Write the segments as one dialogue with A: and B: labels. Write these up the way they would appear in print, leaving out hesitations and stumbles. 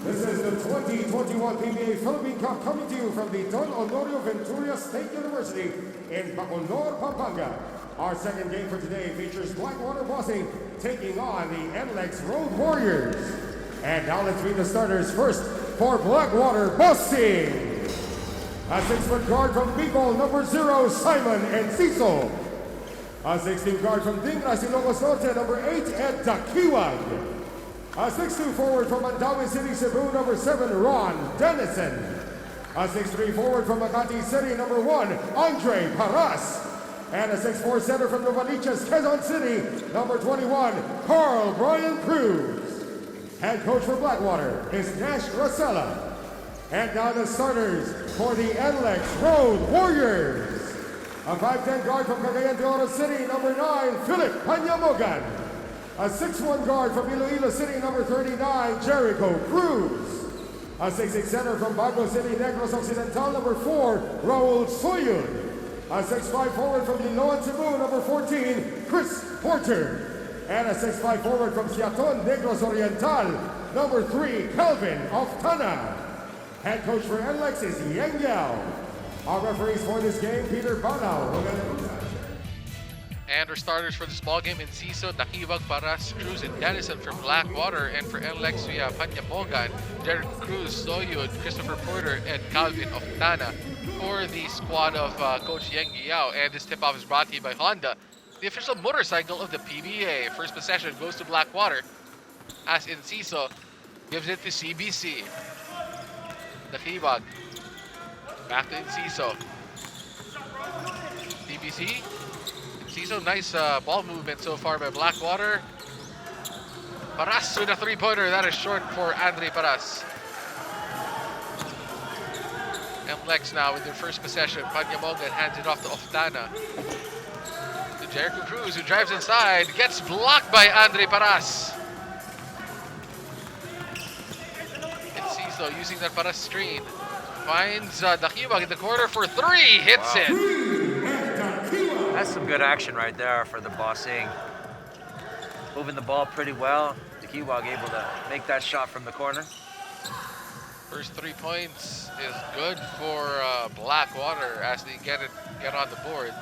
A: This is the 2021 PBA Philippine Cup coming to you from the Don Honorio Venturia State University in Bacolor, Pampanga. Our second game for today features Blackwater Bossing taking on the NLEX Road Warriors. And now let's meet the starters. First, for Blackwater Bossing. A 6-foot guard from Bicol, number 0, Simon Enciso. A 6'2" guard from Dingras, Ilocos Norte, number 8, Ed Dakiwag. A 6'2" forward from Mandaue City, Cebu, number 7, Ron Dennison. A 6'3" forward from Makati City, number 1, Andre Paras. And a 6'4" center from Novaliches, Quezon City, number 21, Carl Brian Cruz. Head coach for Blackwater is Nash Rosella. And now the starters for the NLEX Road Warriors. A 5'10" guard from Cagayan de Oro City, number 9, Philip Panyamogan. A 6'1" guard from Iloilo City, number 39, Jericho Cruz. A 6'6" center from Bago City, Negros Occidental, number 4, Raul Soyun. A 6'5" forward from Liloan, Cebu, number 14, Chris Porter. And a 6'5" forward from Siaton, Negros Oriental, number 3, Calvin Oftana. Head coach for NLEX is Yang Yao. Our referees for this game, Peter Banao.
B: And our starters for this ball game, Enciso, Dakiwag, Paras, Cruz, and Dennison from Blackwater. And for NLEX, we have Panyamogan, Derek Cruz, Soyud, Christopher Porter, and Calvin Oftana for the squad of Coach Yang Yao. And this tip-off is brought to you by Honda, the official motorcycle of the PBA. First possession goes to Blackwater as Enciso gives it to CBC. Dakiwag, back to Enciso. CBC. Enciso, nice ball movement so far by Blackwater. Paras with a three-pointer. That is short for Andre Paras. NLEX now with their first possession. Panyamogan hands it off to Oftana. To Jericho Cruz, who drives inside. Gets blocked by Andre Paras. Enciso using that Paras screen. Finds Dakiwag in the corner for 3. Hits it.
C: That's some good action right there for the Bossing. Moving the ball pretty well. Dakiwag able to make that shot from the corner.
B: First 3 points is good for Blackwater as they get on the board.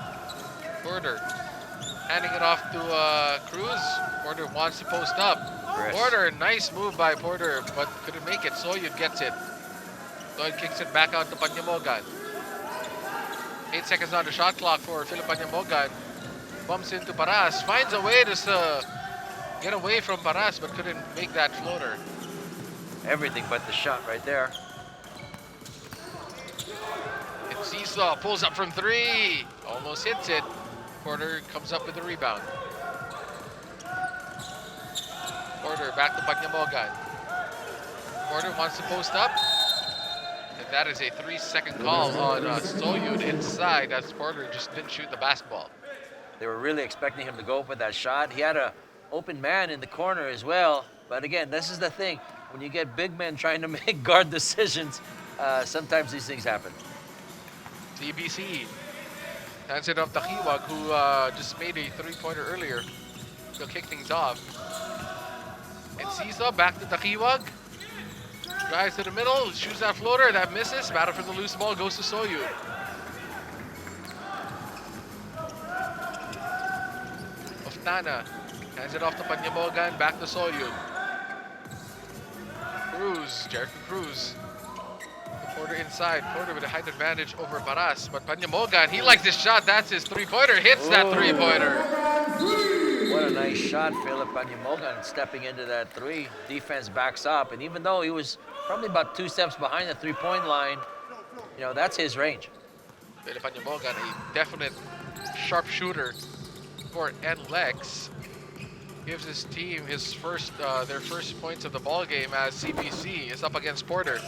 B: Porter handing it off to Cruz. Porter wants to post up.
C: Chris.
B: Porter, nice move by Porter, but couldn't make it. Soyud gets it. Soyud kicks it back out to Panyamogan. 8 seconds on the shot clock for Philip Panyamogan. Bumps into Paras. Finds a way to get away from Paras, but couldn't make that floater.
C: Everything but the shot right there.
B: Enciso pulls up from 3. Almost hits it. Porter comes up with the rebound. Porter back to Panyamogan. Porter wants to post up. And that is a 3-second call on Soyud inside as Porter just didn't shoot the basketball.
C: They were really expecting him to go for that shot. He had an open man in the corner as well. But again, this is the thing. When you get big men trying to make guard decisions, sometimes these things happen.
B: CBC hands it off to Dakiwag, who just made a 3-pointer earlier. He'll kick things off. Enciso back to Dakiwag. Drives to the middle, shoots that floater, that misses. Battle for the loose ball goes to Soyud. Oftana hands it off to Panyamogan, back to Soyud. Cruz, Jericho Cruz. Porter inside. Porter with a height advantage over Paras. But Panyamogan, he likes this shot. That's his 3-pointer. Hits that 3-pointer.
C: What a nice shot, Philip Panyamogan stepping into that 3. Defense backs up. And even though he was probably about 2 steps behind the 3-point line, you know, that's his range.
B: Philip Panyamogan, a definite sharpshooter for NLEX. Gives his team his their first points of the ball game as CBC is up against Porter.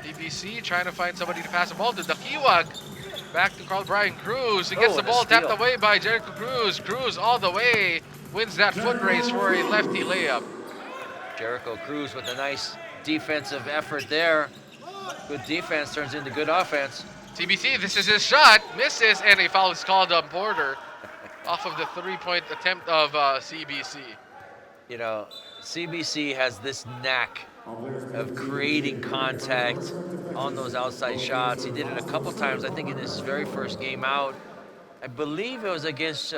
B: CBC trying to find somebody to pass the ball to. Dakiwag back to Carl Brian Cruz. He gets the ball tapped away by Jericho Cruz. Cruz all the way wins that foot race for a lefty layup.
C: Jericho Cruz with a nice defensive effort there. Good defense turns into good offense.
B: CBC, this is his shot. Misses, and a foul is called on Porter off of the 3-point attempt of CBC.
C: You know, CBC has this knack of creating contact on those outside shots. He did it a couple times, I think, in his very first game out. I believe it was against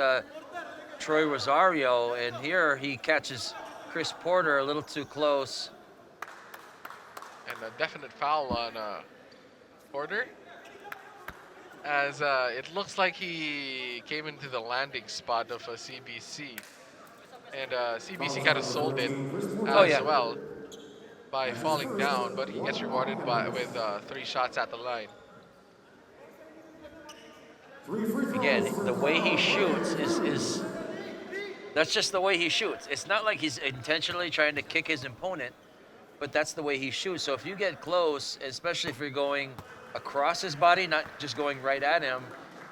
C: Troy Rosario, and here he catches Chris Porter a little too close.
B: And a definite foul on Porter, as it looks like he came into the landing spot of CBC, and CBC kind of sold it as well by falling down, but he gets rewarded with 3 shots at the line.
C: Again, the way he shoots is that's just the way he shoots. It's not like he's intentionally trying to kick his opponent, but that's the way he shoots. So if you get close, especially if you're going across his body, not just going right at him,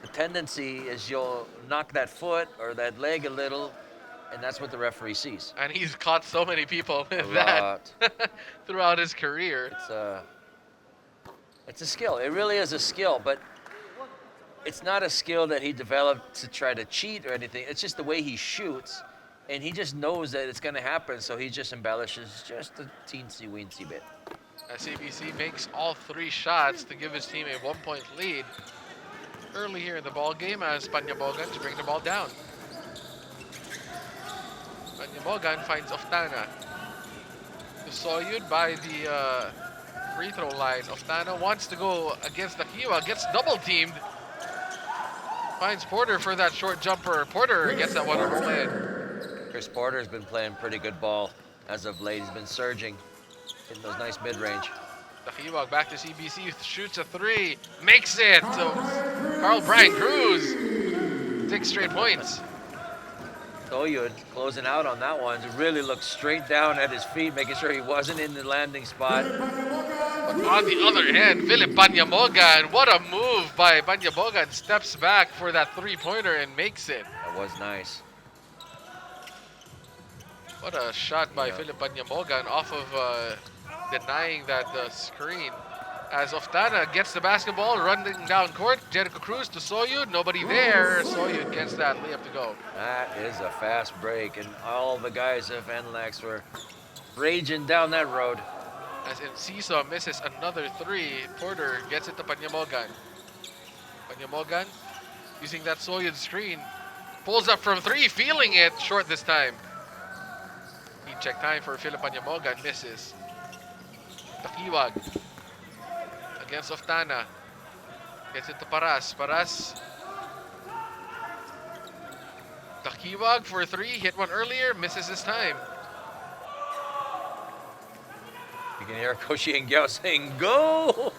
C: the tendency is you'll knock that foot or that leg a little, and that's what the referee sees.
B: And he's caught so many people with that throughout his career.
C: It's a skill. It really is a skill, but it's not a skill that he developed to try to cheat or anything. It's just the way he shoots, and he just knows that it's going to happen, so he just embellishes just a teensy-weensy bit.
B: As CBC makes all 3 shots to give his team a 1-point lead early here in the ball game, as Panyabogan to bring the ball down. Panyabogan finds Oftana. Soyud by the free throw line. Oftana wants to go against Dakiwa, gets double teamed. Finds Porter for that short jumper. Porter gets that one over lid.
C: Chris Porter's been playing pretty good ball as of late. He's been surging, hitting those nice mid-range.
B: Dakiwa back to CBC, shoots a 3, makes it. So Carl Brian Cruz, 6 straight points.
C: Soyud closing out on that one. Really looked straight down at his feet, making sure he wasn't in the landing spot.
B: But on the other hand, Philip Panyabogan, what a move by Panyabogan. Steps back for that 3-pointer and makes it.
C: That was nice.
B: What a shot by Philip Panyabogan off of denying that screen. As Oftana gets the basketball, running down court, Jericho Cruz to Soyud, nobody there. Soyud gets that layup to go.
C: That is a fast break, and all the guys of NLEX were raging down that road.
B: As Enciso misses another 3, Porter gets it to Panyabogan. Panyabogan, using that Soyud screen, pulls up from 3, feeling it, short this time. Heat check time for Philip Panyabogan, misses. Takiwag against Oftana. Gets it to Paras. Paras. Takiwag for 3. Hit one earlier. Misses this time.
C: You can hear Coach Yengyao saying, go!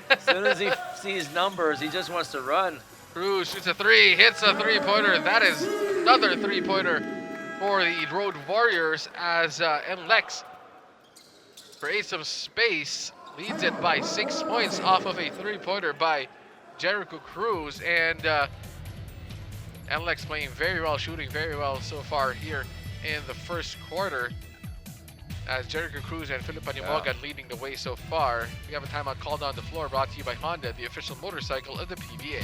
C: As soon as he sees numbers, he just wants to run.
B: Cruz shoots a 3. Hits a 3-pointer. That is another 3-pointer for the Road Warriors as NLEX creates some space. Leads it by 6 points off of a 3-pointer by Jericho Cruz. And NLEX playing very well, shooting very well so far here in the first quarter. As Jericho Cruz and Philip Panyabogan leading the way so far. We have a timeout called on the floor, brought to you by Honda, the official motorcycle of the PBA.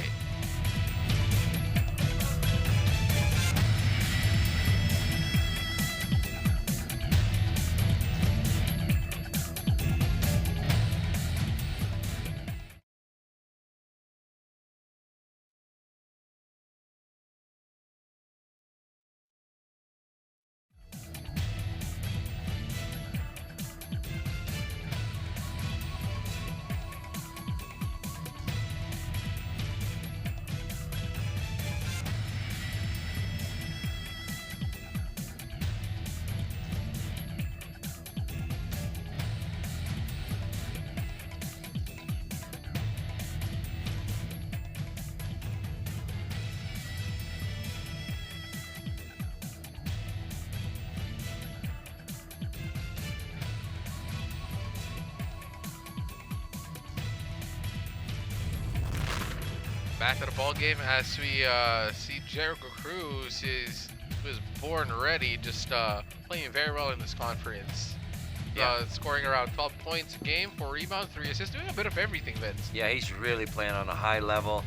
B: Back to the ball game as we see Jericho Cruz was born ready, just playing very well in this conference. Scoring around 12 points a game, 4 rebounds, 3 assists, doing a bit of everything, Vince.
C: Yeah, he's really playing on a high level.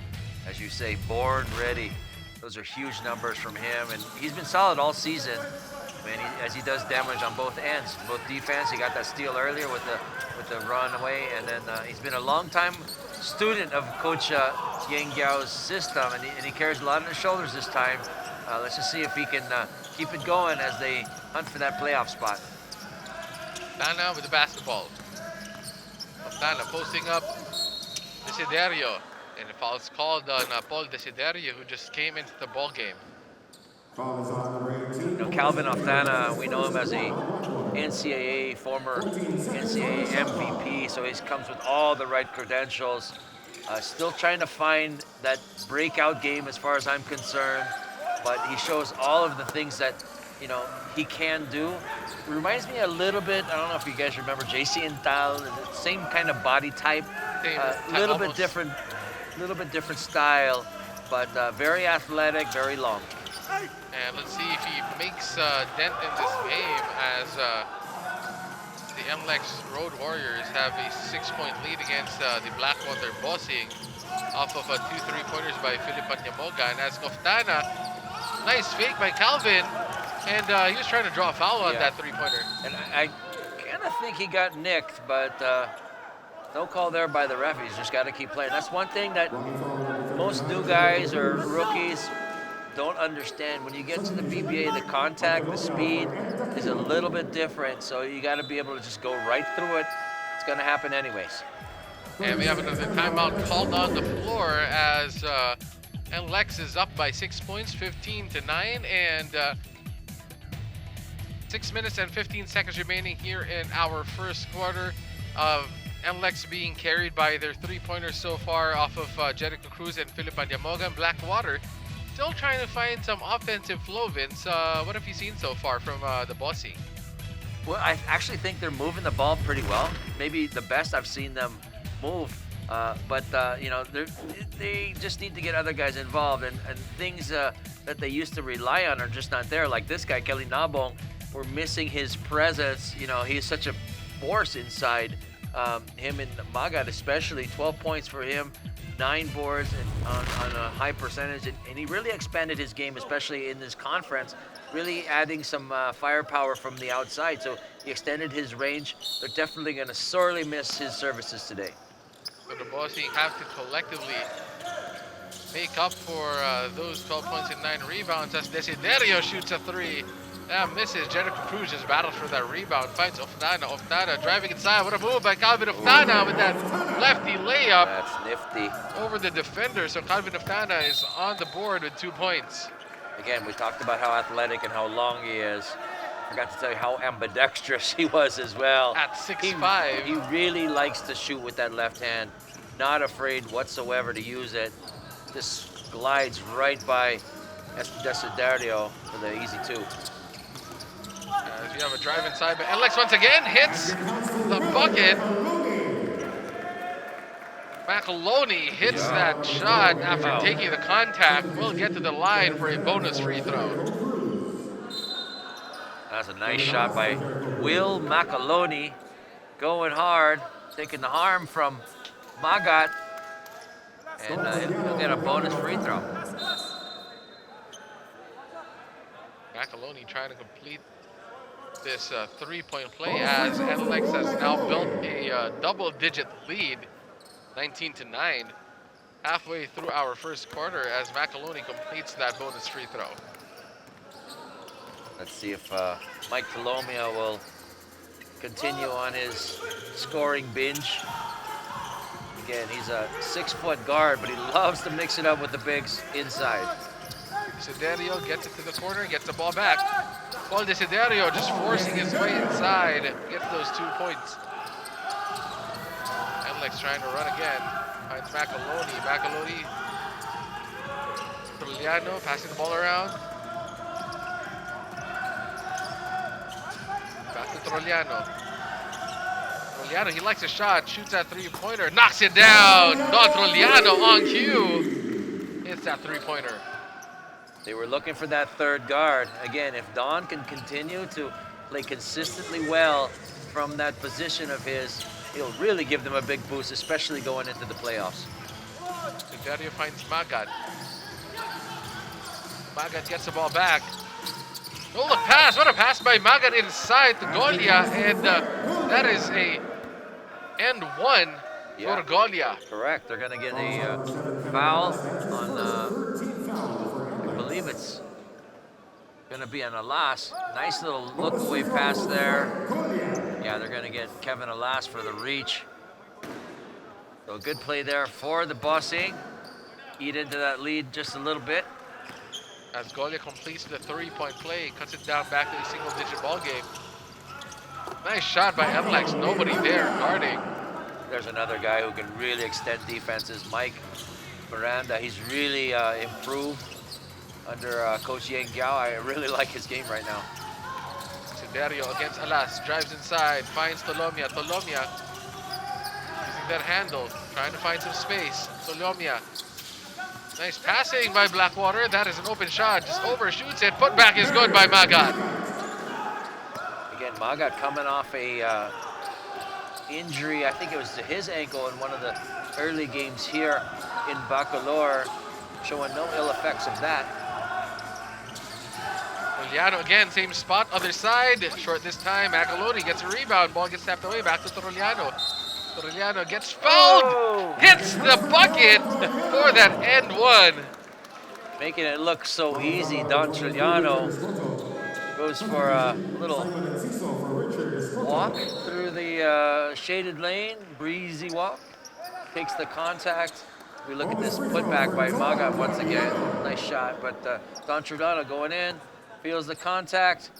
C: As you say, born ready. Those are huge numbers from him, and he's been solid all season. Man, as he does damage on both ends, both defense. He got that steal earlier with the run away, and then he's been a long time student of Coach Yang Gao's system, and he carries a lot on his shoulders this time. Let's just see if he can keep it going as they hunt for that playoff spot.
B: Tana with the basketball. Tana posting up Desiderio, and a foul is called on Paul Desiderio, who just came into the ball game.
C: You know, Calvin Oftana, we know him as a former NCAA MVP, so he comes with all the right credentials. Still trying to find that breakout game as far as I'm concerned, but he shows all of the things that, you know, he can do. It reminds me a little bit, I don't know if you guys remember JC Intal, same kind of body type, a little bit different style, but very athletic, very long.
B: And let's see if he makes a dent in this game, as the NLEX Road Warriors have a 6-point lead against the Blackwater Bossing off of 2 3-pointers by Philippine Yamoga. And as Oftana, nice fake by Calvin, and he was trying to draw a foul on that 3-pointer.
C: And I kind of think he got nicked, but no call there by the ref. He's just got to keep playing. That's one thing that most new guys or rookies don't understand. When you get to the PBA, the contact, the speed is a little bit different, so you got to be able to just go right through it. It's going to happen anyways.
B: And we have another timeout called on the floor as NLEX is up by 6 points, 15-9, and 6 minutes and 15 seconds remaining here in our first quarter of NLEX being carried by their 3-pointers so far off of Jericho Cruz and Philippine Yamoga. And Blackwater still trying to find some offensive flow, Vince. What have you seen so far from the Bossing?
C: Well, I actually think they're moving the ball pretty well. Maybe the best I've seen them move. But you know, they just need to get other guys involved, and things that they used to rely on are just not there. Like this guy, Kelly Nabong, we're missing his presence. You know, he's such a force inside. Him and Magat especially, 12 points for him, 9 boards on a high percentage, and he really expanded his game, especially in this conference, really adding some firepower from the outside. So he extended his range. They're definitely going to sorely miss his services today.
B: So the Bossing have to collectively make up for those 12 points and 9 rebounds as Desiderio shoots a 3. That misses. Jericho Cruz just battles for that rebound. Finds Oftana. Oftana driving inside. What a move by Calvin Oftana with that lefty layup.
C: That's nifty.
B: Over the defender. So Calvin Oftana is on the board with 2 points.
C: Again, we talked about how athletic and how long he is. Forgot to tell you how ambidextrous he was as well.
B: At 6'5".
C: He really likes to shoot with that left hand. Not afraid whatsoever to use it. Just glides right by Desiderio for the easy 2.
B: As you have a drive inside, but NLEX once again hits the bucket. McAloney hits that shot after taking the contact. Will get to the line for a bonus free throw.
C: That's a nice shot by Will McAloney, going hard, taking the harm from Magat, and he'll get a bonus free throw.
B: McAloney trying to complete this 3-point play as NLEX has now built a double-digit lead, 19-9, halfway through our first quarter as McAloney completes that bonus free throw.
C: Let's see if Mike Colomia will continue on his scoring binge. Again, he's a 6-foot guard, but he loves to mix it up with the bigs inside.
B: Desiderio gets it to the corner, gets the ball back. Paul Desiderio just forcing his way inside, gets those 2 points. NLEX trying to run again. Finds McAloney. McAloney. Trulliano passing the ball around. Back to Trulliano. Trulliano, he likes a shot, shoots that 3-pointer, knocks it down. Don Trulliano on cue. Hits that 3-pointer.
C: They were looking for that third guard. Again, if Don can continue to play consistently well from that position of his, he'll really give them a big boost, especially going into the playoffs.
B: Desiderio finds Magat. Magat gets the ball back. Oh, the pass! What a pass by Magan inside to Golia, and that is a end one for Golia.
C: Correct. They're going to get a foul on, I believe it's going to be an Alas. Nice little look away pass there. Yeah, they're going to get Kevin Alas for the reach. So a good play there for the Bossing. Eat into that lead just a little bit.
B: As Golia completes the three-point play, cuts it down back to a single-digit ball game. Nice shot by NLEX. Nobody there guarding.
C: There's another guy who can really extend defenses, Mike Miranda. He's really improved under Coach Yang Giao. I really like his game right now.
B: Siderio against Alas, drives inside, finds Tolomia. Tolomia using that handle, trying to find some space. Tolomia. Nice passing by Blackwater. That is an open shot. Just overshoots it. Putback is good by Magat.
C: Again, Magat coming off a injury. I think it was to his ankle in one of the early games here in Bacolor, showing no ill effects of that.
B: Trujillo again, same spot, other side. Short this time. Magaloni gets a rebound. Ball gets tapped away. Back to Trujillo. Trujillo gets fouled.
C: Oh.
B: Hits the bucket for that end one.
C: Making it look so easy. Don Trujillo goes for a little walk through the shaded lane. Breezy walk. Takes the contact. We look at this putback by Magat once again. Nice shot, but Don Trujillo going in. Feels the contact.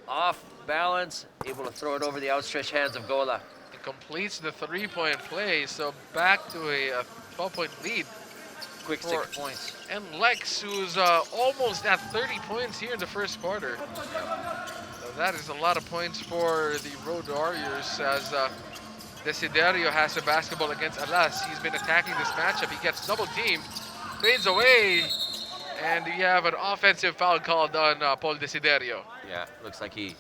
C: Off balance. Able to throw it over the outstretched hands of Gola.
B: Completes the three-point play, so back to a 12-point lead.
C: Quick 6 points.
B: And NLEX, who's almost at 30 points here in the first quarter. So that is a lot of points for the Road Warriors, as Desiderio has a basketball against Alas. He's been attacking this matchup. He gets double-teamed, fades away, and you have an offensive foul called on Paul Desiderio.
C: Yeah, looks like he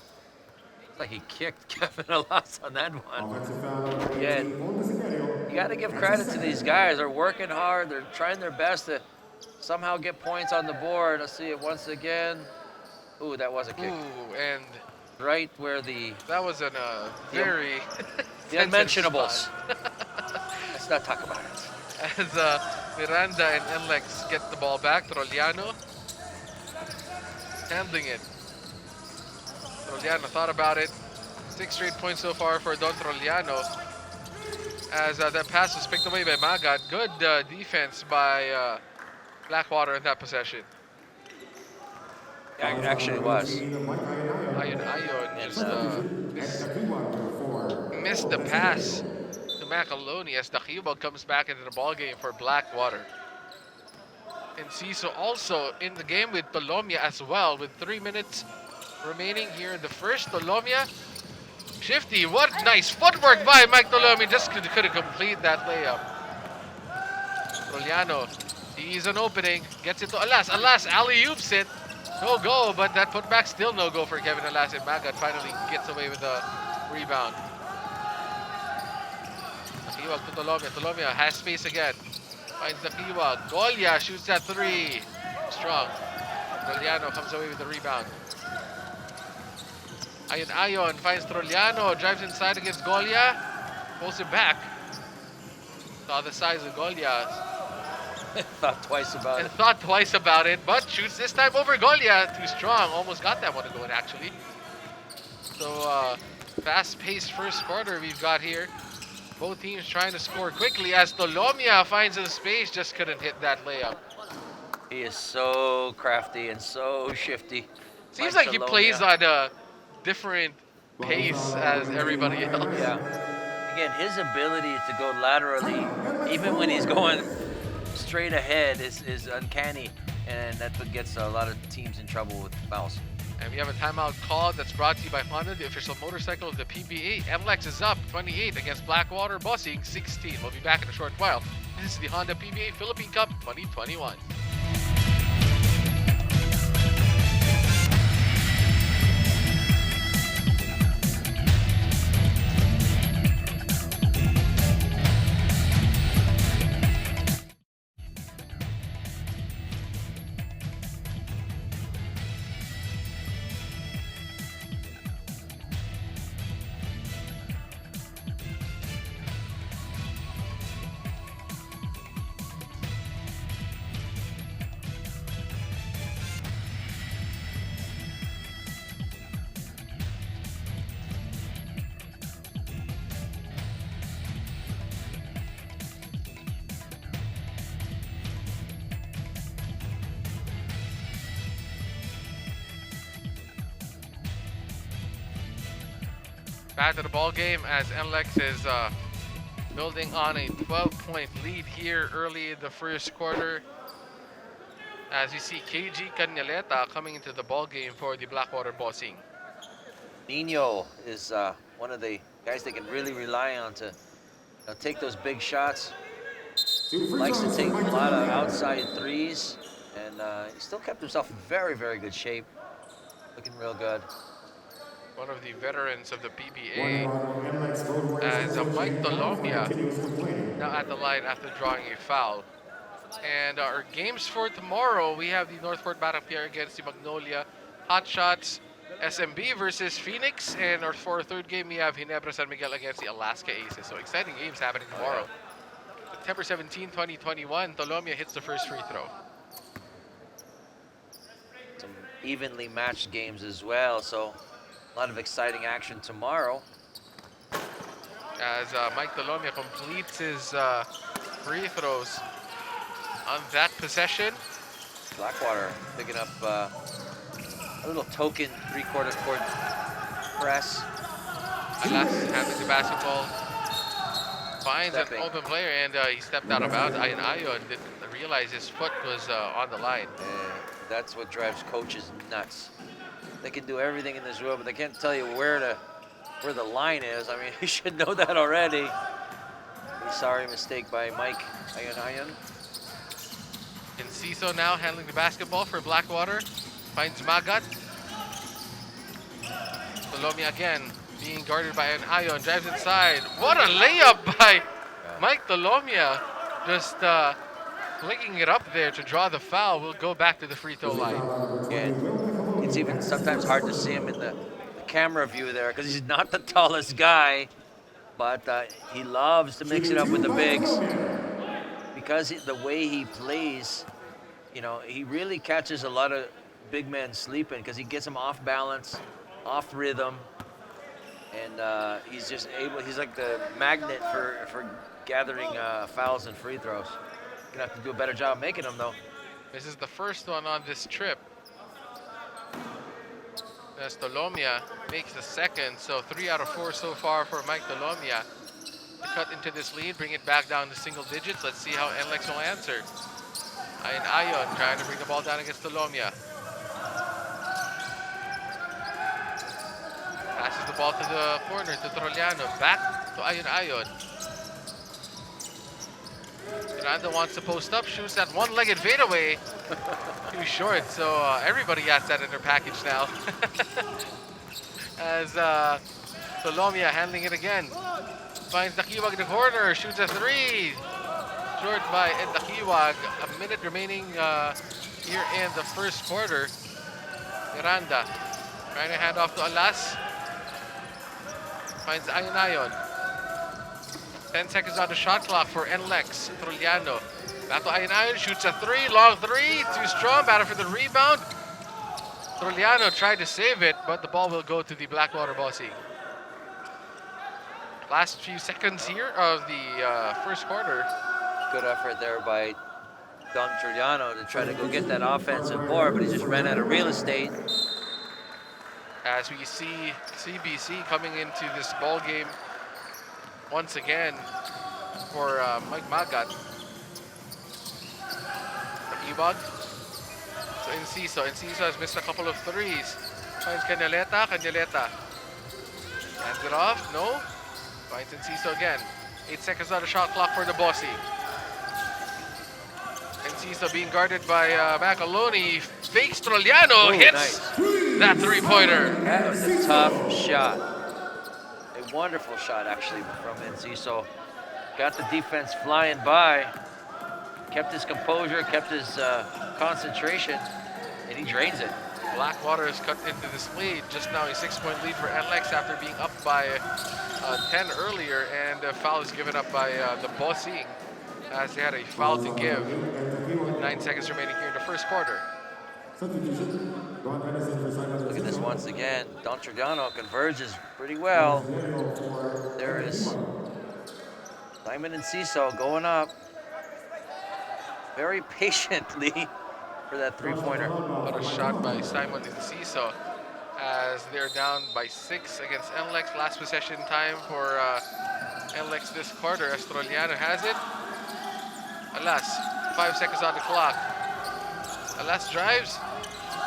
C: kicked Kevin Alas on that one. Yeah, you got to give credit to these guys. They're working hard. They're trying their best to somehow get points on the board. Let's see it once again. Ooh, that was a kick.
B: Ooh, and
C: right where the...
B: That was a very...
C: the unmentionables. Let's not talk about it.
B: As Miranda and NLEX get the ball back, Trojano handling it. Trojano thought about it. 6 straight points so far for Don Trojano. As that pass was picked away by Magat. Good defense by Blackwater in that possession.
C: Yeah, it actually was.
B: Ayon just missed the pass to Magaloni as Dakiwa comes back into the ballgame for Blackwater. And Ciso also in the game with Tolomia as well, with 3 minutes remaining here in the first. Tolomia, shifty, what nice footwork by Mike Tolomia, just couldn't complete that layup. Trojano sees an opening, gets it to Alas. Alas alley-oops it. No go, but that putback still no go for Kevin Alas, and Magat finally gets away with the rebound. Dakiwag to Tolomia. Tolomia has space again. Finds Dakiwag. Golia shoots that three. Strong. Trojano comes away with the rebound. Ayon finds Trojano. Drives inside against Golia. Pulls it back. Saw the size of Golia.
C: Thought twice about it.
B: And thought twice about it, but shoots this time over Golia. Too strong. Almost got that one to go in, actually. So, fast-paced first quarter we've got here. Both teams trying to score quickly as Tolomia finds some space. Just couldn't hit that layup.
C: He is so crafty and so shifty.
B: Seems like he plays on a different pace as everybody else.
C: Yeah. Again, his ability to go laterally, even when he's going straight ahead, is uncanny, and that's what gets a lot of teams in trouble with fouls.
B: And we have a timeout call that's brought to you by Honda, the official motorcycle of the PBA. NLEX is up 28 against Blackwater, Bossing 16. We'll be back in a short while. This is the Honda PBA Philippine Cup 2021. Back to the ball game as NLEX is building on a 12-point lead here early in the first quarter. As you see KG Canyaleta coming into the ball game for the Blackwater Bossing.
C: Nino is one of the guys they can really rely on to take those big shots. Likes to take a lot of outside threes, and he still kept himself in very, very good shape. Looking real good.
B: One of the veterans of the PBA as Mike Dolomia now at the line after drawing a foul. And our games for tomorrow, we have the Northport Batang PR against the Magnolia Hotshots SMB versus Phoenix. And for our third game, we have Ginebra San Miguel against the Alaska Aces. So exciting games happening tomorrow. September 17, 2021, Dolomia hits the first free throw.
C: Some evenly matched games as well, so a lot of exciting action tomorrow.
B: As Mike Dolomia completes his free throws on that possession.
C: Blackwater picking up a little token three-quarter court press.
B: Alas having the basketball. Finds an open player, and he stepped out of bounds. Ayon didn't realize his foot was on the line.
C: That's what drives coaches nuts. They can do everything in this world, but they can't tell you where the line is. I mean, you should know that already. Sorry mistake by Mike Ayon.
B: Enciso now handling the basketball for Blackwater. Finds Magat. Dolomia again being guarded by an Ayon. Drives inside. What a layup by Mike Dolomia. Just flicking it up there to draw the foul. We'll go back to the free throw line.
C: And it's even sometimes hard to see him in the camera view there because he's not the tallest guy, but he loves to mix it up with the bigs. Because the way he plays, you know, he really catches a lot of big men sleeping because he gets them off balance, off rhythm, and he's just able. He's like the magnet for gathering fouls and free throws. Gonna have to do a better job making them though.
B: This is the first one on this trip. As Dolomia makes the second, so 3 out of 4 so far for Mike Dolomia. To cut into this lead, bring it back down to single digits. Let's see how NLEX will answer. Ayon trying to bring the ball down against Dolomia. Passes the ball to the corner to Troliano. Back to Ayon. Miranda wants to post up, shoots that one-legged fadeaway. Too short, so everybody has that in their package now. As Dolomia handling it again. Finds Dakiwag in the corner, shoots a 3. Short by Ed Dakiwag. A minute remaining here in the first quarter. Miranda trying to hand off to Alas. Finds Ayon. 10 seconds on the shot clock for NLEX. Troliano. Back to Ayon. Shoots a 3. Long 3. Too strong. Battle for the rebound. Troliano tried to save it, but the ball will go to the Blackwater Bossing. Last few seconds here of the first quarter.
C: Good effort there by Don Troliano to try to go get that offensive board, but he just ran out of real estate.
B: As we see CBC coming into this ball game once again for Mike Magat. Ibag. So Enciso has missed a couple of threes. Finds Canyaleta. Hands it off. No. Finds Enciso again. 8 seconds on the shot clock for the Bossy. Enciso being guarded by Macaloni. Fakes Troliano. Hits
C: nice.
B: That three-pointer.
C: That was a tough shot. A wonderful shot, actually, from Enciso. Got the defense flying by. Kept his composure, kept his concentration, and he drains it.
B: Blackwater has cut into this lead. Just now a 6-point lead for NLEX after being up by 10 earlier, and a foul is given up by the Bossing as they had a foul to give with 9 seconds remaining here in the first quarter.
C: Look at this once again. Don Troliano converges pretty well. There is Simon Enciso going up very patiently for that three-pointer.
B: What a shot by Simon Enciso as they're down by 6 against NLEX. Last possession time for NLEX this quarter as Troliano has it. Alas, 5 seconds on the clock. Alas drives,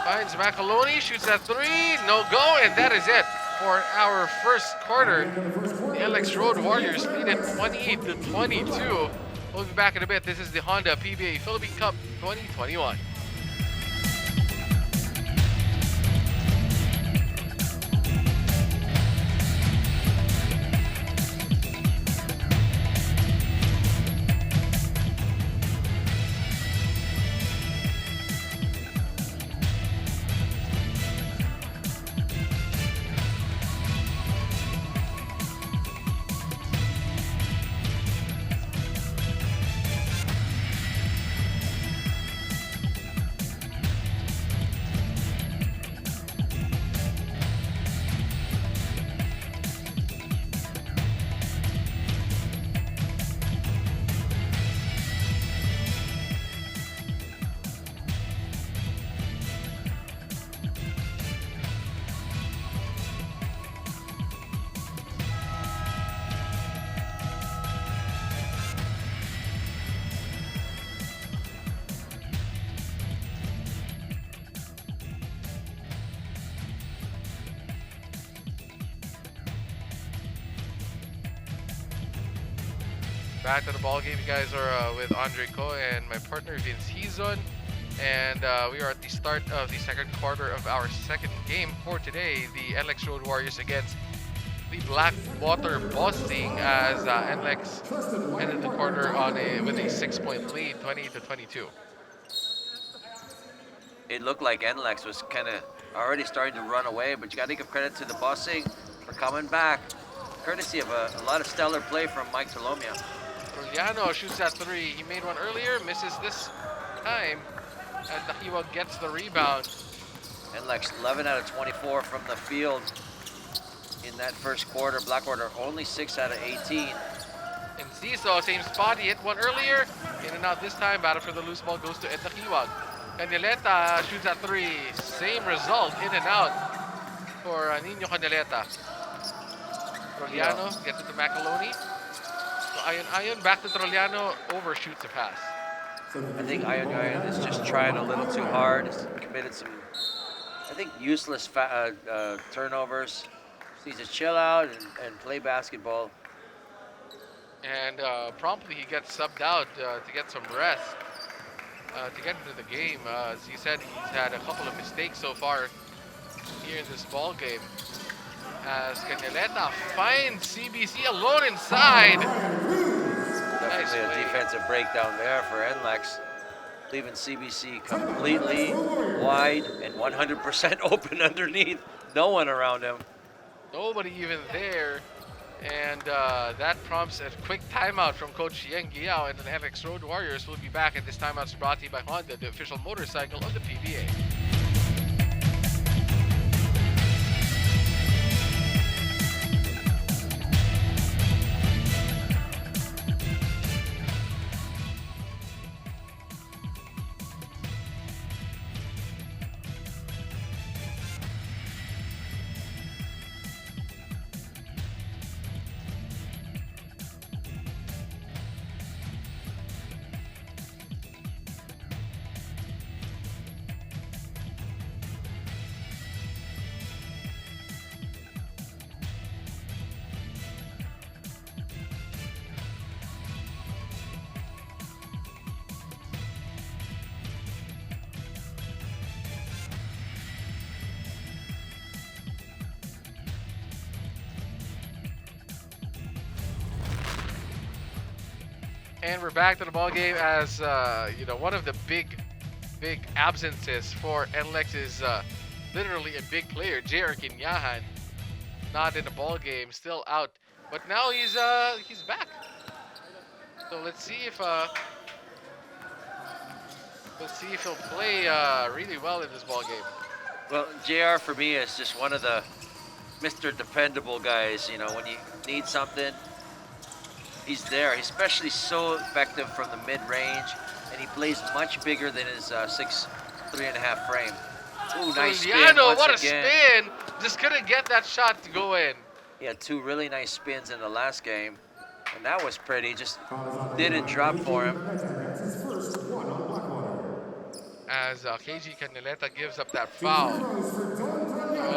B: finds Macaloni, shoots at 3, no go, and that is it for our first quarter. The NLEX Road Warriors lead it 28-22. We'll be back in a bit. This is the Honda PBA Philippine Cup 2021. Back to the ball game. You guys are with Andre Ko and my partner Vince Hizon, and we are at the start of the second quarter of our second game for today. The NLEX Road Warriors against the Blackwater Bossing as NLEX ended the quarter on with a 6-point lead, 20-22.
C: It looked like NLEX was kind of already starting to run away, but you got to give credit to the Bossing for coming back, courtesy of a lot of stellar play from Mike Tolomia.
B: Troliano shoots at 3. He made one earlier, misses this time, and Dakiwag gets the rebound.
C: NLEX 11 out of 24 from the field in that first quarter. Blackwater only 6 out of 18.
B: And Ziso, same spot, he hit one earlier. In and out this time, battle for the loose ball goes to Ed Dakiwag. Candeleta shoots at 3. Same result, in and out for Nino Candeleta. Troliano gets it to Macaloni. Ion back to Troliano, overshoots a pass.
C: I think Ion is just trying a little too hard. He's committed some, I think, useless turnovers. Just needs to chill out and play basketball.
B: And promptly he gets subbed out to get some rest, to get into the game. As he said, he's had a couple of mistakes so far here in this ball game. As Candeleta finds CBC alone inside.
C: Definitely a defensive breakdown there for NLEX, leaving CBC completely wide and 100% open underneath. No one around him.
B: Nobody even there. And that prompts a quick timeout from Coach Yang Giao, and the NLEX Road Warriors will be back. And this timeout is brought to you by Honda, the official motorcycle of the PBA. And we're back to the ball game as one of the big absences for NLEX is literally a big player, J.R. Kinyahan, not in the ball game, still out. But now he's back. So let's see if he'll play really well in this ball game.
C: Well, JR for me is just one of the Mr. Dependable guys. You know, when you need something, he's there. He's especially so effective from the mid-range, and he plays much bigger than his 6'3.5" frame. Ooh, nice spin once
B: what a
C: again.
B: spin! just couldn't get that shot to go in.
C: He had 2 really nice spins in the last game, and that was pretty. Just didn't drop for him.
B: As KG Caneleta gives up that foul.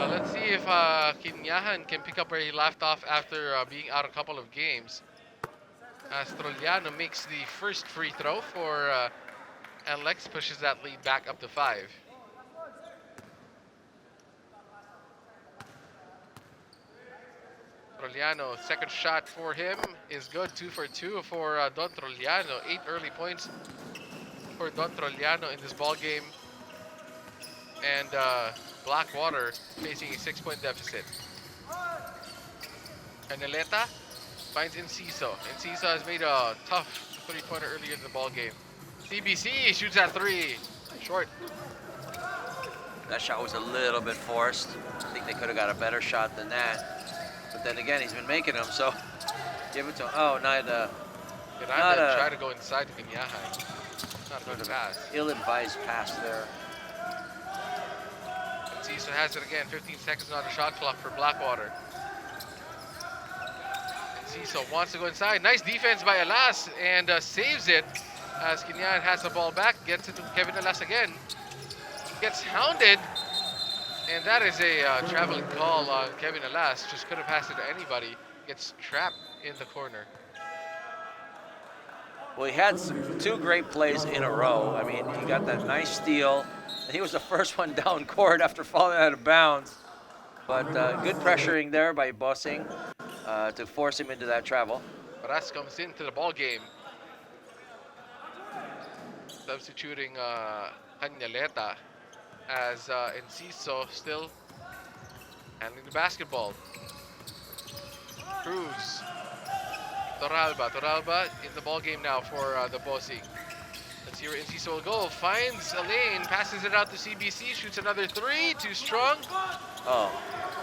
B: Let's see if Kinyahan can pick up where he left off after being out a couple of games. As Troliano makes the first free throw for NLEX, pushes that lead back up to 5. Troliano, second shot for him is good. 2 for 2 for Don Troliano. 8 early points for Don Troliano in this ball game. And Blackwater facing a 6-point deficit. Caneleta finds Enciso. Enciso has made a tough 3-pointer earlier in the ball game. CBC shoots at 3. Short.
C: That shot was a little bit forced. I think they could have got a better shot than that. But then again, he's been making them, so give it to him. Oh, not
B: Try to go inside to Kinyahan. Not a good pass.
C: Ill-advised pass there.
B: Enciso has it again. 15 seconds on the shot clock for Blackwater. Enciso wants to go inside. Nice defense by Alas and saves it as Kinyahan has the ball back. Gets it to Kevin Alas again. Gets hounded. And that is a traveling call on Kevin Alas. Just couldn't pass it to anybody. Gets trapped in the corner.
C: Well, he had 2 great plays in a row. I mean, he got that nice steal. He was the first one down court after falling out of bounds. But good pressuring there by Bossing to force him into that travel.
B: Paras comes into the ball game. Substituting Caneleta as Enciso still handling the basketball. Cruz. Torralba in the ball game now for the Bossing. Let's see where Enciso will go. Finds a lane, passes it out to CBC, shoots another 3, too strong.
C: Oh.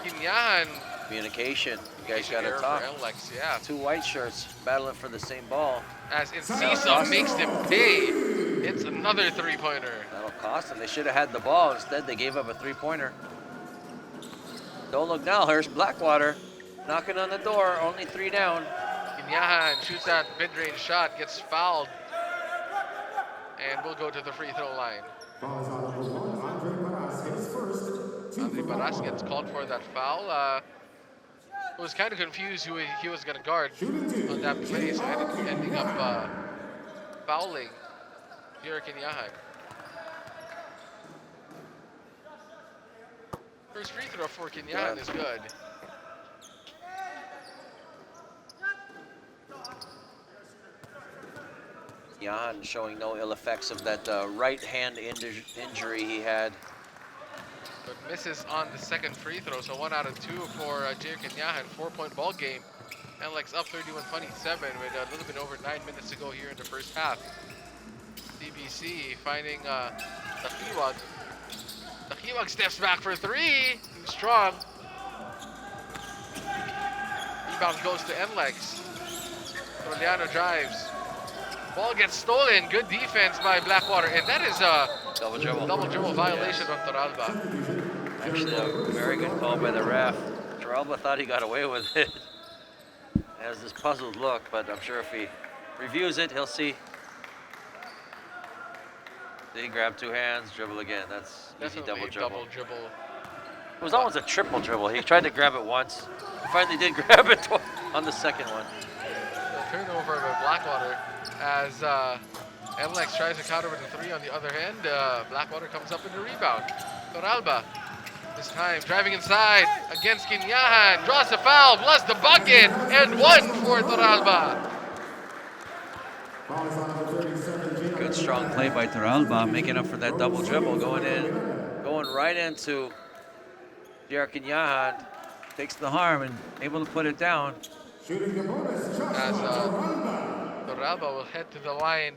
B: Kinyahan.
C: Communication. You guys got to talk.
B: NLEX, yeah.
C: 2 white shirts battling for the same ball.
B: As Enciso makes them pay. It's another 3-pointer.
C: That'll cost them. They should have had the ball. Instead, they gave up a 3-pointer. Don't look now. Here's Blackwater knocking on the door. Only 3 down.
B: Kinyahan shoots that mid-range shot, gets fouled, and will go to the free throw line. Andre Paras gets called for that foul. Was kind of confused who he was going to guard on that play, so ending up fouling here at Kinyahan. First free throw for Kinyahan is good.
C: Jan showing no ill effects of that right hand injury he had.
B: But misses on the second free throw, so 1 out of 2 for Jair Kinyahan. 4-point ball game. NLEX up 31-27 with a little bit over 9 minutes to go here in the first half. CBC finding Takiwag. Takiwag steps back for 3. Too strong. Rebound goes to NLEX. Troliano drives. Ball gets stolen. Good defense by Blackwater, and that is a double dribble violation on Torralba.
C: Actually, a very good call by the ref. Torralba thought he got away with it. Has this puzzled look, but I'm sure if he reviews it, he'll see. Did he grab 2 hands, dribble again? That's easy double dribble. It was almost a triple dribble. He tried to grab it once. He finally did grab it on the second one.
B: The turnover by Blackwater as NLEX tries to counter with a 3 on the other hand. Blackwater comes up with a rebound. Torralba, this time driving inside against Kinyahan, draws the foul, plus the bucket, and 1 for Torralba.
C: Good strong play by Torralba, making up for that double dribble, going right into Jair Kinyahan, takes the harm and able to put it down.
B: As Torralba will head to the line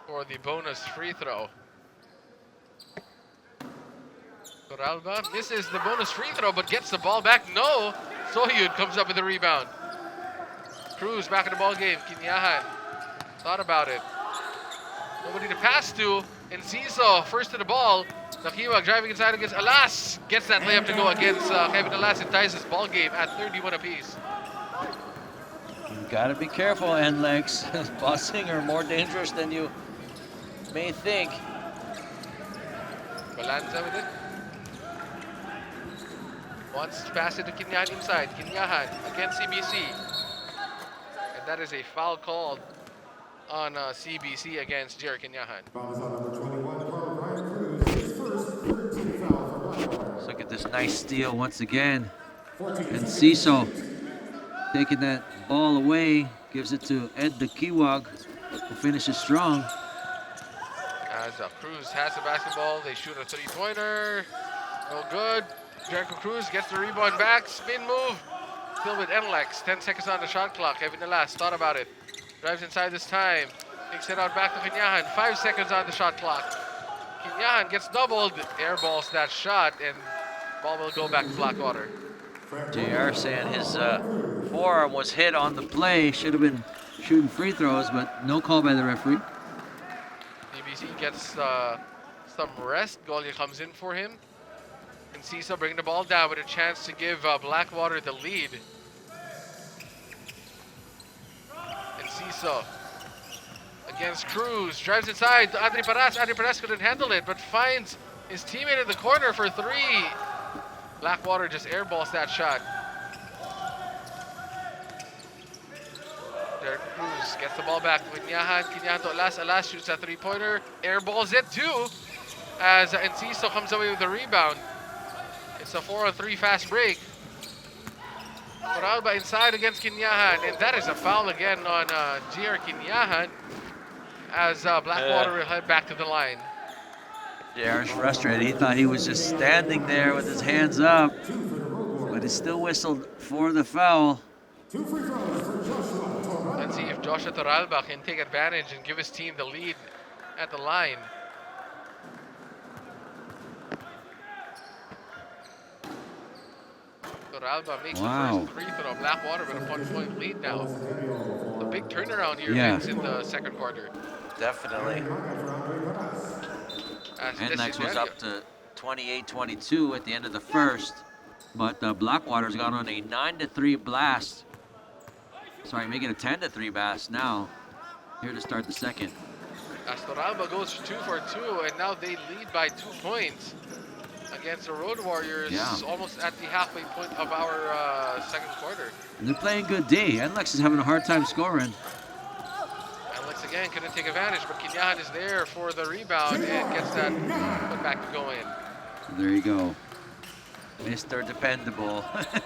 B: for the bonus free throw. Torralba misses the bonus free throw, but gets the ball back. No, Sohyud comes up with the rebound. Cruz back in the ball game. Kinyahan thought about it. Nobody to pass to. Enciso first to the ball. Takiwag driving inside against Alas. Gets that layup to go against Kevin Alas and ties his ball game at 31 apiece.
C: You gotta be careful, NLEX. Bossing are more dangerous than you may think.
B: Balanza with it. Wants to pass it to Kinyahan inside. Kinyahan against CBC. And that is a foul called on CBC against Jerry Kinyahan.
A: Foul is on number 21, Carl Ryan Cruz. His first 13th foul for Blackwater.
C: Let's look at this nice steal once again.
A: 14
C: And Ciso taking that ball away, gives it to Ed Takiwag, who finishes strong.
B: As Cruz has the basketball, they shoot a three-pointer. No good. Jericho Cruz gets the rebound back. Spin move. Still with NLEX. 10 seconds on the shot clock. Kevin Alas thought about it. Drives inside this time. Takes it out back to Kinyahan. 5 seconds on the shot clock. Kinyahan gets doubled. Airballs that shot, and ball will go back to Blackwater.
C: JR saying his forearm was hit on the play. Should have been shooting free throws, but no call by the referee.
B: DBC gets some rest. Golia comes in for him. And Ciso bringing the ball down with a chance to give Blackwater the lead. And Ciso against Cruz. Drives inside to Andre Paras. Andre Paras couldn't handle it, but finds his teammate in the corner for three. Blackwater just airballs that shot. Derek Cruz gets the ball back with Kinyahan. Kinyahan to Alas. Alas shoots a three-pointer. Airballs it too. As Enciso comes away with the rebound. It's a 4-on-3 fast break. Toralba inside against Kinyahan. And that is a foul again on GR Kinyahan. As Blackwater will head back to the line.
C: JR's frustrated. He thought he was just standing there with his hands up, but he still whistled for the foul.
B: Let's see if Joshua Toralba can take advantage and give his team the lead at the line. Toralba makes the first free throw. Blackwater with a 1-point lead now. A big turnaround here in the second quarter.
C: Definitely. NLEX was up to 28-22 at the end of the first, but Blackwater's got on a 9-3 blast. Sorry, making a 10-3 blast now. Here to start the second.
B: As Toralba goes 2 for 2, and now they lead by 2 points against the Road Warriors, almost at the halfway point of our second quarter.
C: And they're playing good D. NLEX is having a hard time scoring.
B: NLEX again couldn't take advantage, but Kinyahan is there for the rebound and gets that put back to go in.
C: There you go. Mr. Dependable,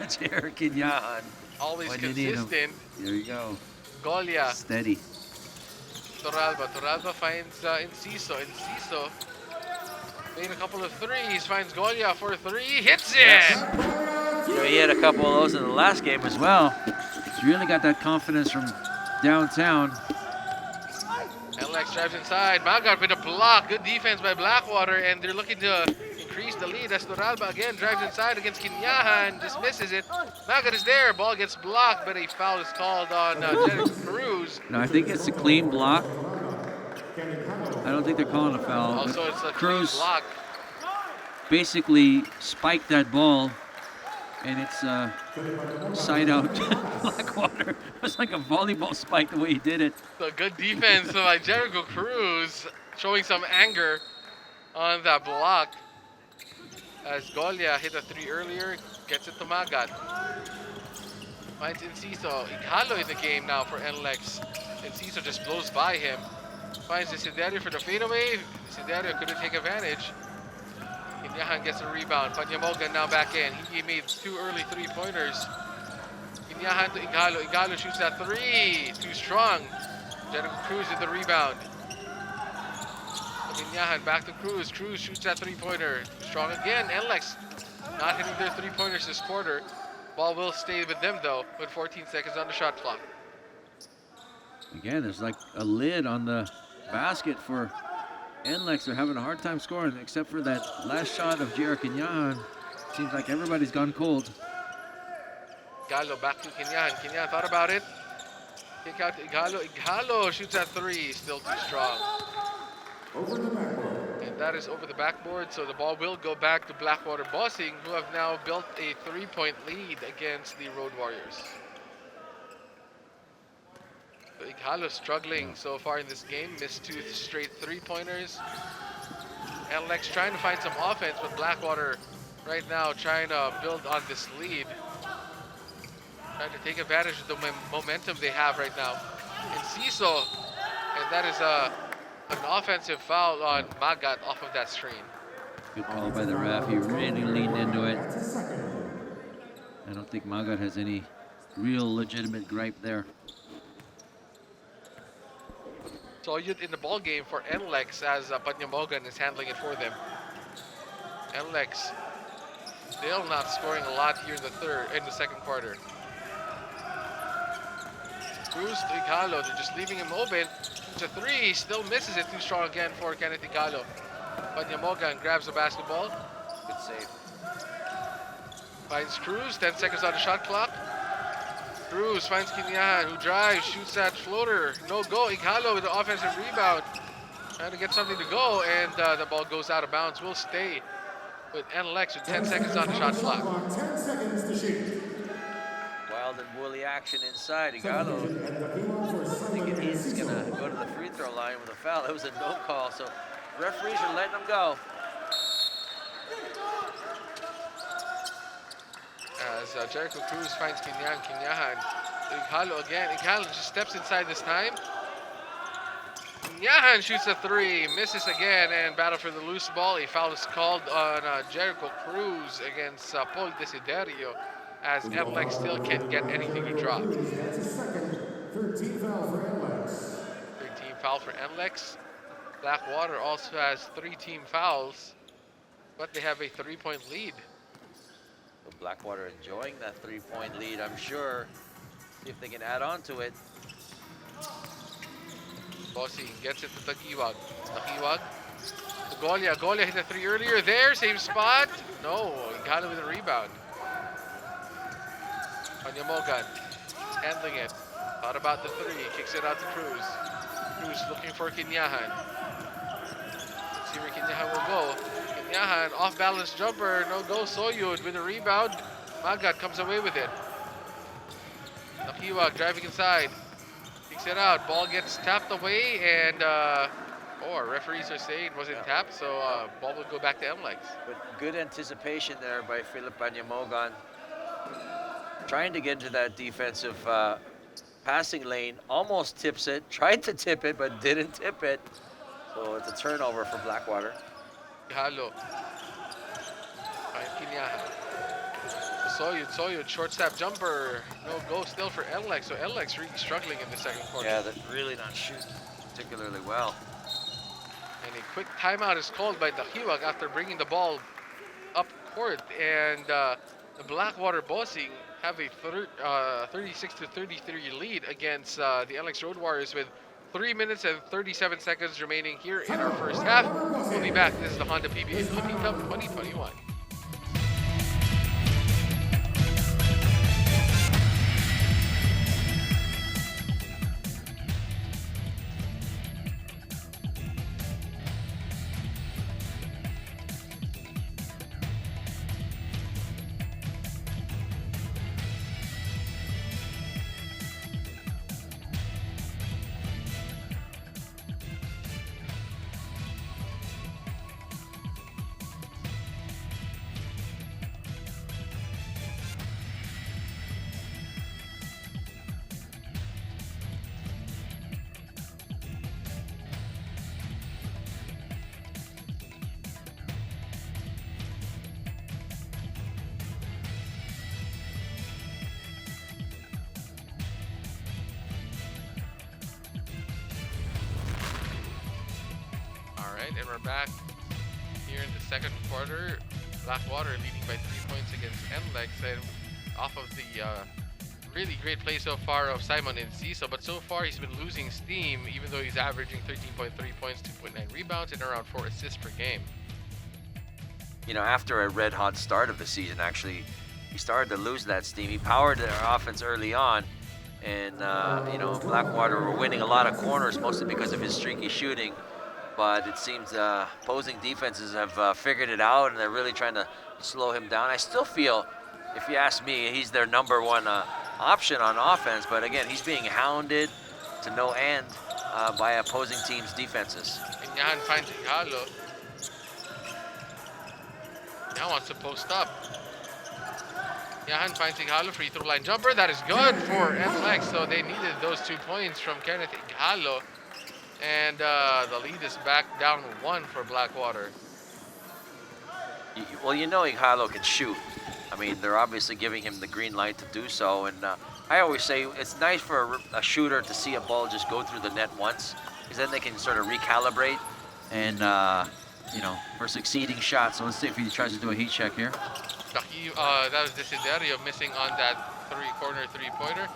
C: Jared Kinyahan.
B: Always
C: when
B: consistent.
C: There you go.
B: Golia.
C: Steady.
B: Toralba. Toralba finds Enciso. Enciso made a couple of threes. Finds Golia for 3. Hits it!
C: Yes. You know, he had a couple of those in the last game as well. He's really got that confidence from downtown.
B: NLEX drives inside. Magat with a block. Good defense by Blackwater, and they're looking to increase the lead. As Toralba again drives inside against Kinyahan. Dismisses it. Magat is there. Ball gets blocked, but a foul is called on Jericho Cruz.
C: No, I think it's a clean block. I don't think they're calling a foul.
B: Also, it's a
C: Cruz
B: clean block.
C: Basically spiked that ball, and it's side out Blackwater. It was like a volleyball spike the way he did it.
B: So good defense by Jericho Cruz, showing some anger on that block. As Golia hit a 3 earlier, gets it to Magat. Finds Enciso. Igalo in the game now for NLEX. Enciso just blows by him. Finds Desiderio for the fadeaway. Desiderio couldn't take advantage. Kinyahan gets a rebound. Panyamogan now back in. He made 2 early 3-pointers. Kinyahan to Igalo. Igalo shoots that 3. Too strong. Jericho Cruz with the rebound. Kinyahan back to Cruz. Cruz shoots that 3-pointer. Too strong again. NLEX not hitting their 3-pointers this quarter. Ball will stay with them though, with 14 seconds on the shot clock.
C: Again, there's like a lid on the basket for NLEX. They're having a hard time scoring, except for that last shot of J.R. Kinyahan. Seems like everybody's gone cold.
B: Igalo back to Kinyahan. Kinyahan thought about it. Kick out to Igalo. Igalo shoots at 3. Still too strong. And that is over the backboard, so the ball will go back to Blackwater Bossing, who have now built a 3-point lead against the Road Warriors. So Ighalo struggling so far in this game, missed 2 straight 3-pointers. NLEX trying to find some offense, but Blackwater right now trying to build on this lead. Trying to take advantage of the momentum they have right now. And CISO, and that is an offensive foul on Magat off of that screen.
D: Good call by the ref. He really leaned into it. I don't think Magat has any real legitimate gripe there.
B: So youth in the ball game for NLEX as Panyamogan is handling it for them. NLEX still not scoring a lot here in the second quarter. Cruz to Ighalo, they're just leaving him open. It's a 3, still misses it, too strong again for Kenneth Ighalo. Panyamogan grabs the basketball.
C: Good save.
B: Finds Cruz, 10 seconds on the shot clock. Cruz finds Kinyahan, who drives, shoots that floater. No go. Ighalo with the offensive rebound. Trying to get something to go, and the ball goes out of bounds. Will stay with NLEX with 10 seconds on the shot clock.
A: 10 seconds to shoot.
C: Wild and woolly action inside. Ighalo, thinking he's going to go to the free throw line with a foul. It was a no call, so referees are letting him go.
B: As Jericho Cruz finds Kinyahan. Ighalo again. Ighalo just steps inside this time. Kinyahan shoots a 3, misses again, and battle for the loose ball. A foul is called on Jericho Cruz against Paul Desiderio, as NLEX still can't get anything to drop.
A: That's a second. 13 foul for NLEX.
B: 13 foul for NLEX. Blackwater also has 3 team fouls, but they have a 3-point lead.
C: So Blackwater enjoying that 3-point lead, I'm sure. See if they can add on to it.
B: Bossing gets it to Tagiwag. Tagiwag to Golia. Golia hit a 3 earlier there, same spot. No, Ighalo with a rebound. Panyamogan handling it. Thought about the 3, kicks it out to Cruz. Cruz looking for Kinyahan. See where Kinyahan will go. Kinyahan, off balance jumper, no go. Soyud with a rebound. Magat comes away with it. Tagiwag driving inside. Kicks it out. Ball gets tapped away, and our referees are saying it wasn't tapped, so ball will go back to NLEX.
C: But good anticipation there by Philip Panyamogan. Trying to get into that defensive passing lane. Almost tips it. Tried to tip it, but didn't tip it. So it's a turnover for Blackwater.
B: Ighalo. Find Kinyahan. Soyud, short step jumper. No go still for NLEX. So NLEX really struggling in the second quarter.
C: Yeah, they're really not shooting particularly well.
B: And a quick timeout is called by Tagiwag after bringing the ball up court. And the Blackwater Bossing have a 36-33 lead against the NLEX Road Warriors with 3 minutes and 37 seconds remaining here in our first half. We'll be back. This is the Honda PBA Philippine Cup 2021. And we're back here in the second quarter. Blackwater leading by 3 points against NLEX, and off of the really great play so far of Simon Enciso, but so far he's been losing steam, even though he's averaging 13.3 points, 2.9 rebounds, and around 4 assists per game.
C: You know, after a red-hot start of the season, actually, he started to lose that steam. He powered their offense early on, and, you know, Blackwater were winning a lot of corners, mostly because of his streaky shooting. but it seems opposing defenses have figured it out, and they're really trying to slow him down. I still feel, if you ask me, he's their #1 option on offense, but again, he's being hounded to no end by opposing teams' defenses.
B: Kinyahan finds Ighalo. Now wants to post up. Kinyahan finds Ighalo, free throw line jumper. That is good for NLEX. So they needed those 2 points from Kenneth Ighalo. And the lead is back down 1 for Blackwater.
C: Well, you know Ighalo can shoot. I mean, they're obviously giving him the green light to do so. And I always say it's nice for a shooter to see a ball just go through the net once, because then they can sort of recalibrate and, you know, for succeeding shots. So let's see if he tries to do a heat check here.
B: That was Desiderio missing on that corner three-pointer.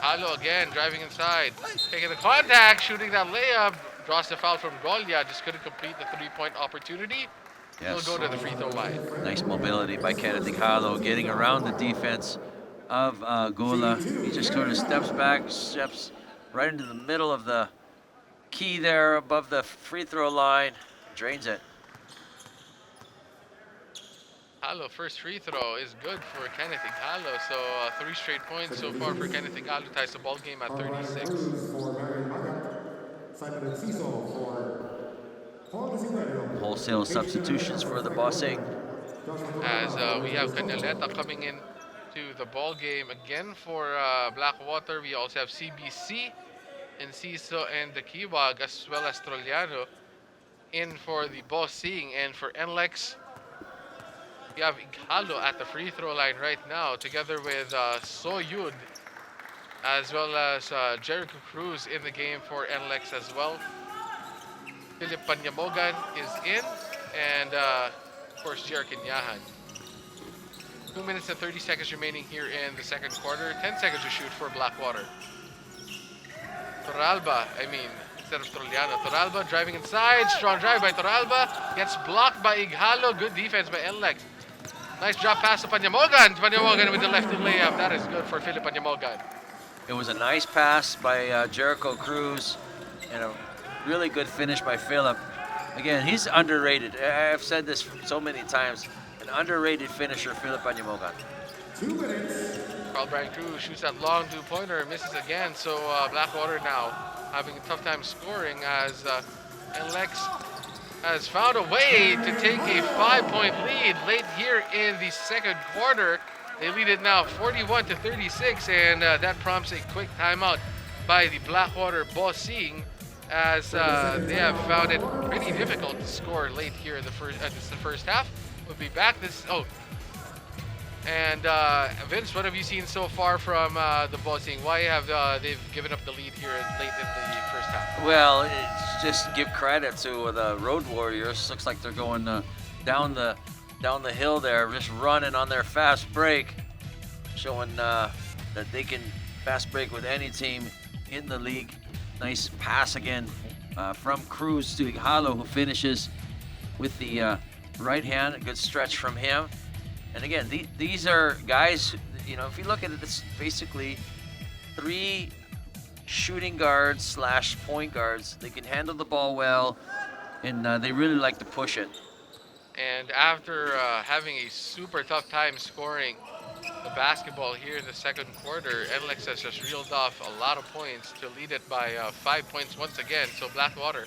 B: Halo again driving inside, taking the contact, shooting that layup, draws the foul from Golia, just couldn't complete the 3-point opportunity.
C: Yes.
B: He'll go to the free throw line.
C: Nice mobility by Kenneth Ighalo, getting around the defense of Gola. He just sort of steps back, steps right into the middle of the key there above the free throw line, drains it.
B: Halo first free throw is good for Kenneth Ighalo, so 3 straight points so far for Kenneth Ighalo, ties the ball game at 36.
C: Wholesale substitutions for the Bossing.
B: As we have Canaleta coming in to the ball game again for Blackwater. We also have CBC, Enciso, and the Kiwag, as well as Troliano in for the Bossing. And for NLEX, we have Ighalo at the free throw line right now, together with Soyud, as well as Jericho Cruz in the game for NLEX as well. Philip Panyamogan is in, and of course, Jer Kinyahan. 2 minutes and 30 seconds remaining here in the second quarter. 10 seconds to shoot for Blackwater. Instead of Troliano. Toralba driving inside. Strong drive by Toralba. Gets blocked by Ighalo. Good defense by NLEX. Nice drop pass to Panyamogan. Panyamogan with the lefty layup. That is good for Philip Panyamogan.
C: It was a nice pass by Jericho Cruz and a really good finish by Philip. Again, he's underrated. I've said this so many times. An underrated finisher, Philip Panyamogan.
A: 2 minutes.
B: Carl Brian Cruz shoots that long 2-pointer, misses again. So Blackwater now having a tough time scoring, as NLEX has found a way to take a 5-point lead late here in the second quarter. They lead it now 41-36, and that prompts a quick timeout by the Blackwater Bossing, as they have found it pretty difficult to score late here in the first half. We'll be back and Vince, what have you seen so far from the Bossing? Why have they've given up the lead here late in the first half?
C: Well, it's just give credit to the Road Warriors. Looks like they're going down the hill there, just running on their fast break, showing that they can fast break with any team in the league. Nice pass again from Cruz to Ighalo, who finishes with the right hand. A good stretch from him. And again, these are guys, you know, if you look at it, it's basically 3 shooting guards / point guards. They can handle the ball well, and they really like to push it.
B: And after having a super tough time scoring the basketball here in the second quarter, NLEX has just reeled off a lot of points to lead it by 5 points once again. So Blackwater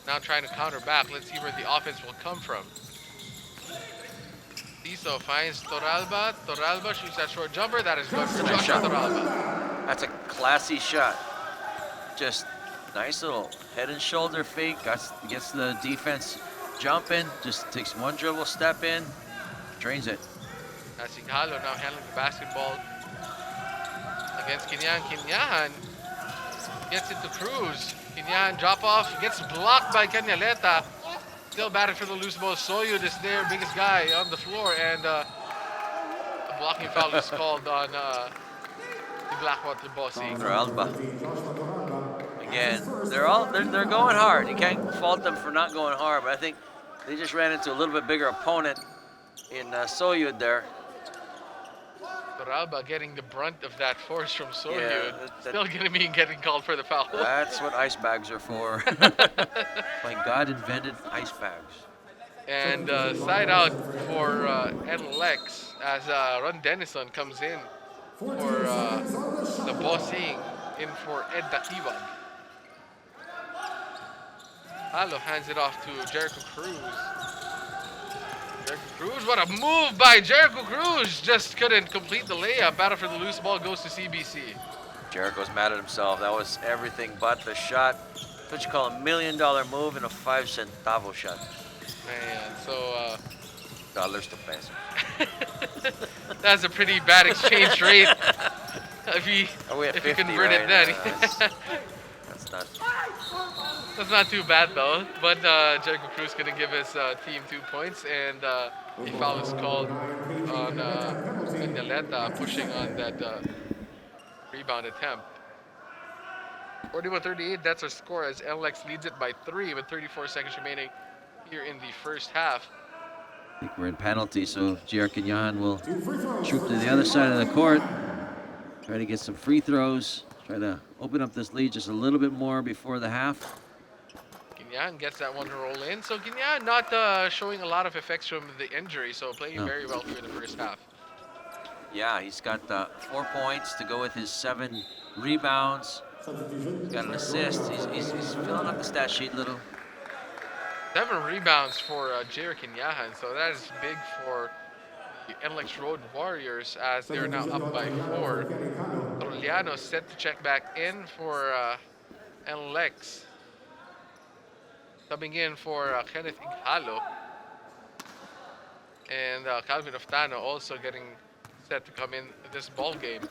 B: now trying to counter back. Let's see where the offense will come from. Tiso finds Toralba. Toralba shoots that short jumper. That is good for
C: Nice
B: Joshua
C: shot.
B: Toralba.
C: That's a classy shot. Just nice little head and shoulder fake. Gets the defense jumping. Just takes one dribble, step in, drains it.
B: That's Ighalo now handling the basketball against Kinyahan. Kinyahan gets it to Cruz. Kinyahan drop off, gets blocked by Canaleta. Still batting for the loose ball. Soyud is their biggest guy on the floor, and a blocking foul is called on the Blackwater Bossing.
C: Alba. Again, they're going hard. You can't fault them for not going hard, but I think they just ran into a little bit bigger opponent in Soyud there.
B: Toralba getting the brunt of that force from Sohyun.
C: Yeah,
B: Still gonna be getting called for the foul.
C: That's what ice bags are for. My God invented ice bags.
B: And side out for NLEX as Ron Denison comes in for the bossing in for Ed Dakiwag. Halo hands it off to Jericho Cruz. Jericho Cruz, what a move by Jericho Cruz! Just couldn't complete the layup. Battle for the loose ball goes to CBC.
C: Jericho's mad at himself. That was everything but the shot. That's what you call $1 million move and a 5-centavo shot.
B: Man, so
C: Dollars to pesos.
B: that's a pretty bad exchange rate. If you
C: Are we at 50
B: convert it
C: right
B: then.
C: now? That's not.
B: That's not too bad though. But Jericho Cruz gonna give his team 2 points, and a foul is called on Peñaleta pushing on that rebound attempt. 41-38, that's our score as NLEX leads it by 3 with 34 seconds remaining here in the first half.
D: I think we're in penalty, so JR Kenyahan will troop to the other side of the court, try to get some free throws, try to open up this lead just a little bit more before the half.
B: Kenyan gets that one to roll in. So Kenyan not showing a lot of effects from the injury, so playing very well here in the first half.
C: Yeah, he's got 4 points to go with his 7 rebounds. He's got an assist. He's filling up the stat sheet a little.
B: 7 rebounds for Jair Kenyahan, so that is big for the NLEX Road Warriors as they're now up by 4. Troliano set to check back in for NLEX. Coming in for Kenneth Ighalo. And Calvin Oftano also getting set to come in this ball game.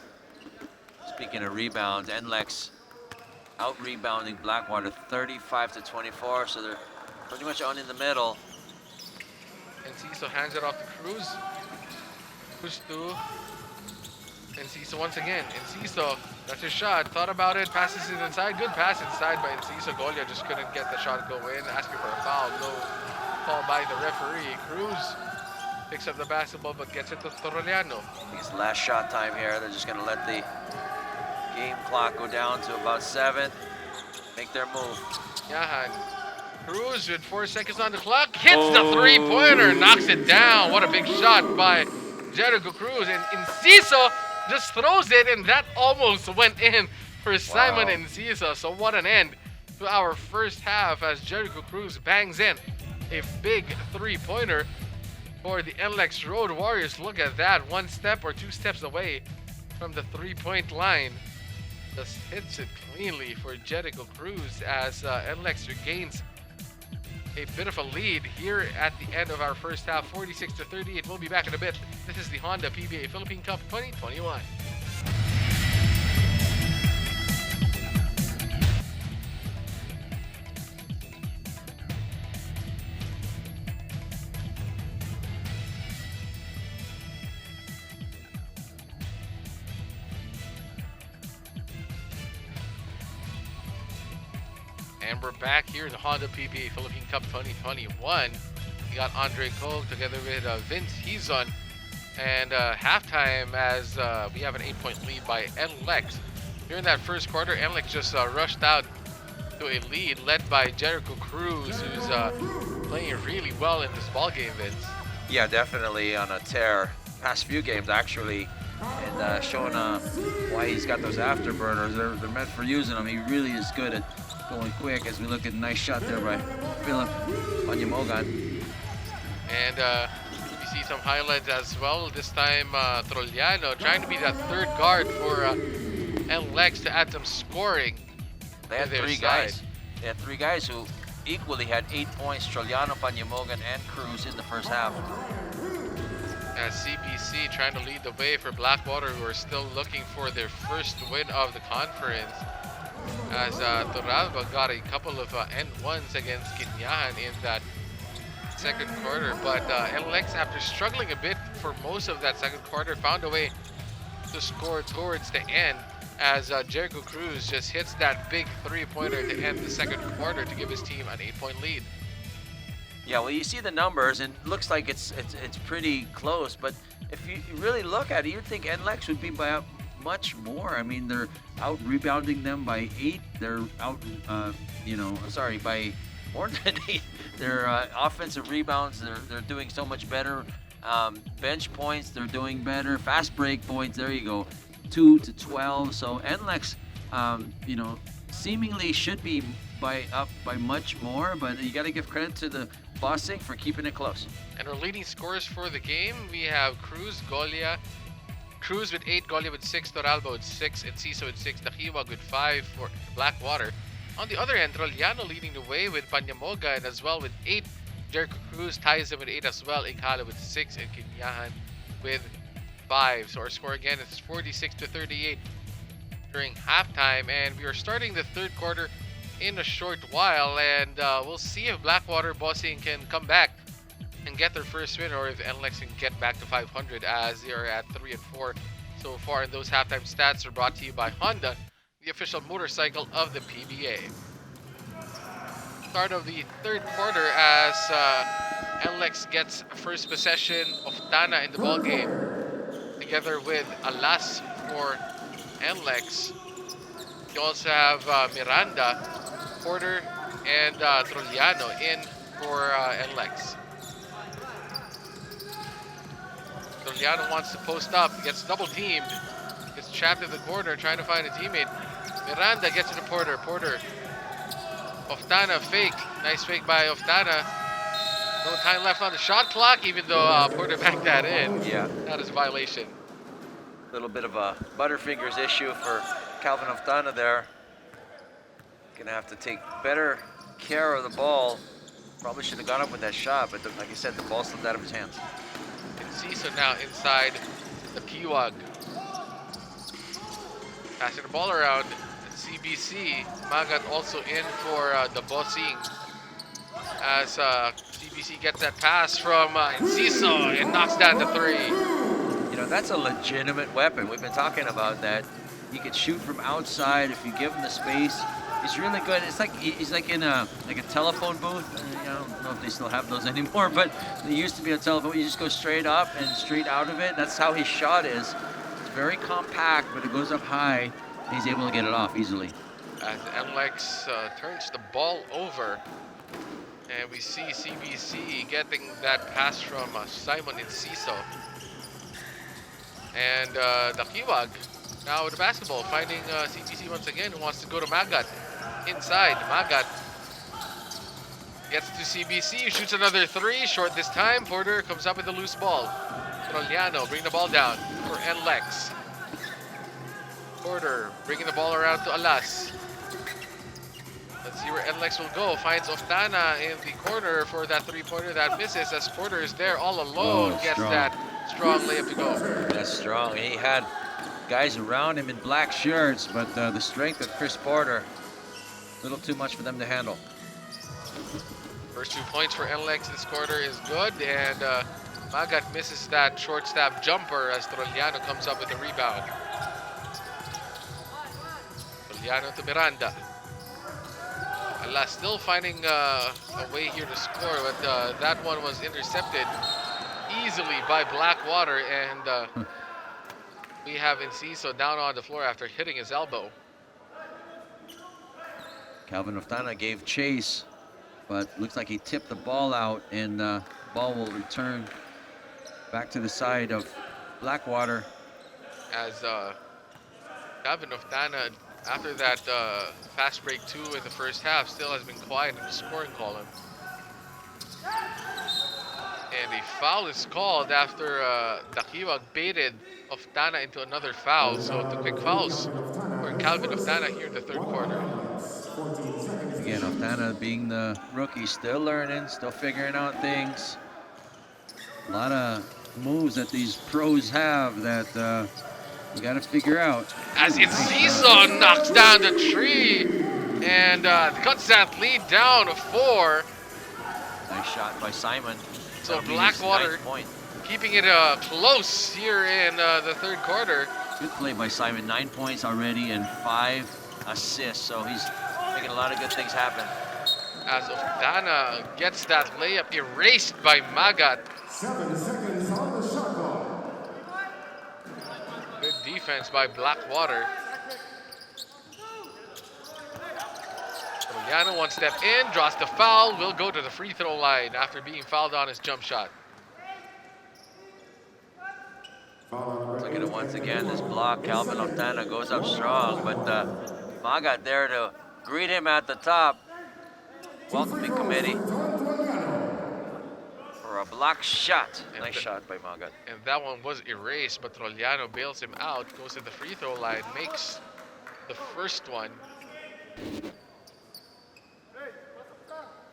C: Speaking of rebounds, NLEX out-rebounding Blackwater 35-24, so they're pretty much on in the middle.
B: Enciso hands it off to Cruz. Cruz to Enciso once again. Enciso, that's his shot. Thought about it, passes it inside. Good pass inside by Enciso. Golia just couldn't get the shot go in. Asking for a foul. No call by the referee. Cruz picks up the basketball but gets it to Toroliano.
C: His last shot time here. They're just going to let the game clock go down to about 7. Make their move.
B: Yahan. Cruz with 4 seconds on the clock. Hits the three-pointer. Knocks it down. What a big shot by Jericho Cruz. And Enciso just throws it, and that almost went in for Simon Enciso. So what an end to our first half as Jericho Cruz bangs in a big three-pointer for the NLEX Road Warriors. Look at that. 1 step or 2 steps away from the three-point line. Just hits it cleanly for Jericho Cruz as NLEX regains a bit of a lead here at the end of our first half, 46-38. We'll be back in a bit. This is the Honda PBA Philippine Cup 2021. And we're back here in the Honda PBA Philippine Cup 2021. We got Andre Koch together with Vince Hizon. And halftime as we have an 8-point lead by NLEX. During that first quarter, NLEX just rushed out to a lead led by Jericho Cruz, who's playing really well in this ballgame, Vince.
C: Yeah, definitely on a tear. Past few games, actually. And showing why he's got those afterburners. They're meant for using them. He really is good at going quick as we look at a nice shot there by Philip Panyamogan.
B: And you see some highlights as well. This time Troliano trying to be that third guard for NLEX to add some scoring.
C: They had 3 guys. They had 3 guys who equally had 8 points. Troliano, Panyamogan, and Cruz in the first half.
B: As CBC trying to lead the way for Blackwater, who are still looking for their first win of the conference. As Toralba got a couple of N1s against Kenyahan in that second quarter. But NLEX, after struggling a bit for most of that second quarter, found a way to score towards the end as Jericho Cruz just hits that big three-pointer to end the second quarter to give his team an 8-point lead.
C: Yeah, well, you see the numbers, and it looks like it's pretty close. But if you really look at it, you'd think NLEX would be by much more. I mean, they're out rebounding them by 8. They're out, by more than 8. Their offensive rebounds, they're doing so much better. Bench points, they're doing better. Fast break points, there you go, 2 to 12. So NLEX, seemingly should be up by much more, but you got to give credit to the Bossing for keeping it close.
B: And our leading scorers for the game, we have Cruz with 8, Golia with 6, Toralba with 6, Enciso with 6, Dakiwag with 5 for Blackwater. On the other end, Troliano leading the way with Panyamoga and as well with 8. Jericho Cruz ties him with 8 as well, Ikala with 6, and Kinyahan with 5. So our score again is 46 to 38 during halftime, and we are starting the third quarter in a short while, and we'll see if Blackwater Bossing can come back and get their first win, or if NLEX can get back to 500 as they are at 3-4 so far. And those halftime stats are brought to you by Honda, the official motorcycle of the PBA. Start of the third quarter as NLEX gets first possession of Tana in the ball game, together with Alas for NLEX. You also have Miranda, Porter, and Troliano in for NLEX. Troliano wants to post up, gets double teamed, gets trapped in the corner trying to find a teammate. Miranda gets to the Porter. Oftana fake, nice fake by Oftana. No time left on the shot clock, even though Porter backed that in.
C: Yeah.
B: That is a violation.
C: A little bit of a butterfingers issue for Calvin Oftana there. Gonna have to take better care of the ball. Probably should have gone up with that shot, but like I said, the ball slipped out of his hands.
B: Enciso now inside the Kiwag. Passing the ball around. CBC. Magat also in for the Bossing. As CBC gets that pass from Enciso and knocks down the 3.
C: You know, that's a legitimate weapon. We've been talking about that. He could shoot from outside if you give him the space. He's really good. It's like he's like in a telephone booth. I don't know if they still have those anymore, but there used to be a telephone. You just go straight up and straight out of it. That's how his shot is. It's very compact, but it goes up high. And he's able to get it off easily.
B: As NLEX turns the ball over, and we see CBC getting that pass from Simon Enciso. And the Kiwag now with the basketball, finding CBC once again, who wants to go to Magat. Inside, Magat gets to CBC, shoots another 3, short this time. Porter comes up with a loose ball. Troliano bring the ball down for NLEX. Porter bringing the ball around to Alas. Let's see where NLEX will go. Finds Oftana in the corner for that 3-pointer that misses, as Porter is there all alone. Gets that strong layup to go.
C: That's strong. He had guys around him in black shirts, but the strength of Chris Porter, a little too much for them to handle.
B: First 2 points for NLEX this quarter is good, and Magat misses that short stab jumper as Troliano comes up with the rebound. Troliano to Miranda. Alas still finding a way here to score, but that one was intercepted easily by Blackwater, and we have Enciso down on the floor after hitting his elbow.
D: Calvin Oftana gave chase, but looks like he tipped the ball out, and ball will return back to the side of Blackwater.
B: As Calvin Oftana, after that fast break 2 in the first half, still has been quiet in the scoring column. And a foul is called after Dakiwag baited Oftana into another foul. So 2 quick fouls for Calvin Oftana here in the third quarter.
D: Again, Oftana being the rookie, still learning, still figuring out things. A lot of moves that these pros have that you got to figure out.
B: As Enciso knocks down the 3 and cuts that lead down to 4.
C: Nice shot by Simon.
B: So Blackwater keeping it close here in the third quarter.
C: Good play by Simon. 9 points already and 5 assists. So he's making a lot of good things happen.
B: as Oftana gets that layup erased by Magat.
A: 7 seconds on the shot clock.
B: Good defense by Blackwater. Trollano one step in, draws the foul, will go to the free throw line after being fouled on his jump shot.
C: Look at it once again, this block. Calvin Oftana goes up strong, but Magat there to greet him at the top. Welcoming committee for a block shot. Nice shot by Magat.
B: And that one was erased, but Trollano bails him out, goes to the free throw line, makes the first one.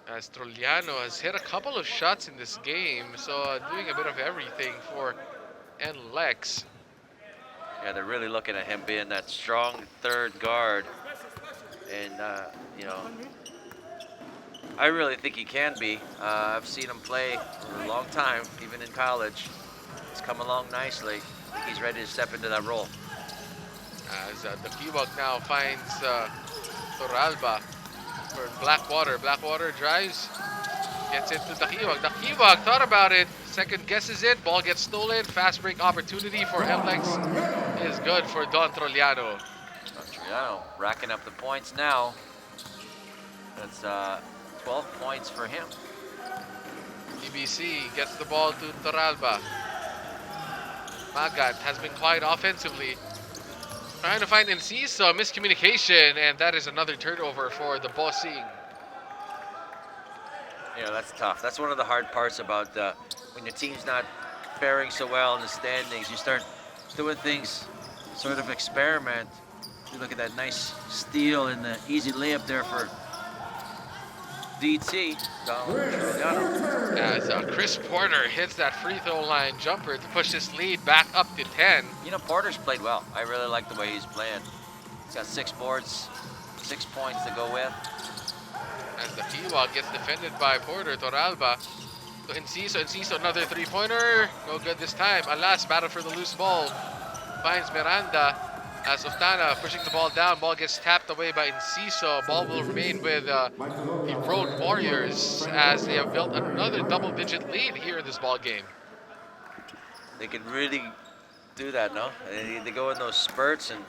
B: As Trollano has hit a couple of shots in this game, so doing a bit of everything for NLEX.
C: Yeah, they're really looking at him being that strong third guard. And, you know, I really think he can be. I've seen him play for a long time, even in college. He's come along nicely. I think he's ready to step into that role.
B: As the Kiwag now finds Toralba for Blackwater. Blackwater drives, gets it to the Kiwag. The Kiwag thought about it, second guesses it, ball gets stolen. Fast break opportunity for NLEX is good for Don Trollano.
C: Trollano racking up the points now. That's 12 points for him.
B: EBC gets the ball to Toralba. Magat has been quiet offensively. Trying to find Enciso, miscommunication, and that is another turnover for the Bossing.
C: Yeah, that's tough. That's one of the hard parts about when your team's not faring so well in the standings. You start doing things, sort of experiment. You look at that nice steal and the easy layup there for DT.
B: As Chris Porter hits that free throw line jumper to push this lead back up to 10.
C: You know, Porter's played well. I really like the way he's playing. He's got 6 boards, 6 points to go with.
B: As the Kiwag gets defended by Porter, Toralba. So Enciso, another three-pointer. No good this time. Alas, battle for the loose ball. Finds Miranda. As Oftana pushing the ball down, ball gets tapped away by Enciso. Ball will remain with the Road Warriors as they have built another double-digit lead here in this ball game.
C: They can really do that, no? They go in those spurts and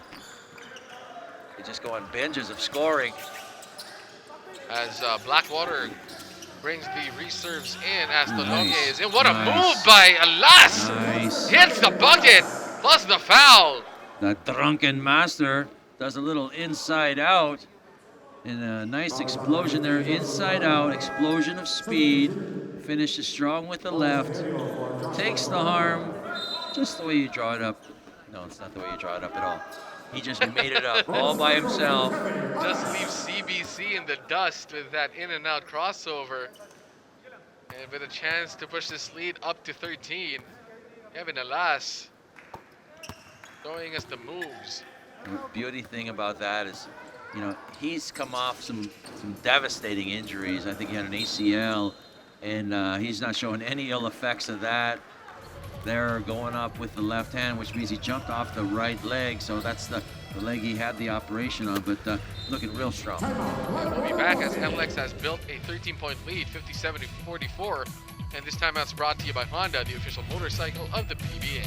C: they just go on binges of scoring.
B: As Blackwater brings the reserves in as the
D: Nice.
B: is in. What a
D: Nice.
B: move by Alas!
D: Nice.
B: Hits the bucket plus the foul.
D: That drunken master does a little inside out. And a nice explosion there, inside out, explosion of speed. Finishes strong with the left. Takes the harm, just the way you draw it up. No, it's not the way you draw it up at all. He just made it up all by himself.
B: Just leaves CBC in the dust with that in and out crossover. And with a chance to push this lead up to 13. Kevin Alas showing us the moves.
D: The beauty thing about that is, you know, he's come off some devastating injuries. I think he had an ACL, and he's not showing any ill effects of that. They're going up with the left hand, which means he jumped off the right leg, so that's the leg he had the operation on, but looking real strong.
B: We'll be back as NLEX has built a 13-point lead, 57-44, and this timeout's brought to you by Honda, the official motorcycle of the PBA.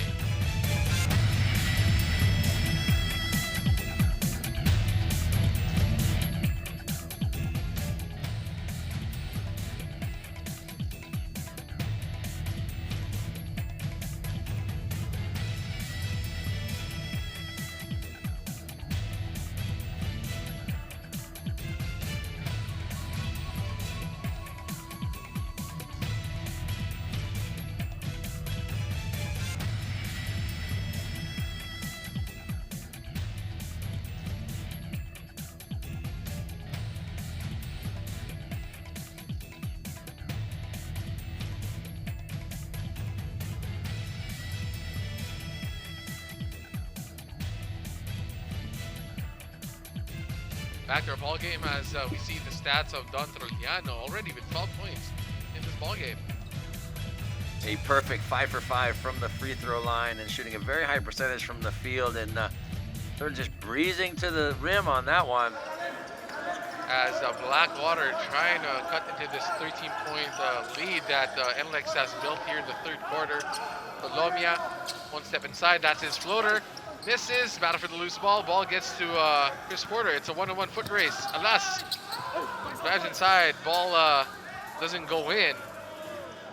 B: Back to our ball game as we see the stats of Don Trollano already with 12 points in this ball game.
C: A perfect 5 for 5 from the free throw line and shooting a very high percentage from the field, and sort of just breezing to the rim on that one.
B: as Blackwater trying to cut into this 13-point lead that NLEX has built here in the third quarter. Colomia, one step inside, that's his floater. Misses, battle for the loose ball. Ball gets to Chris Porter. It's a one-on-one foot race. Alas, drives inside. Ball doesn't go in.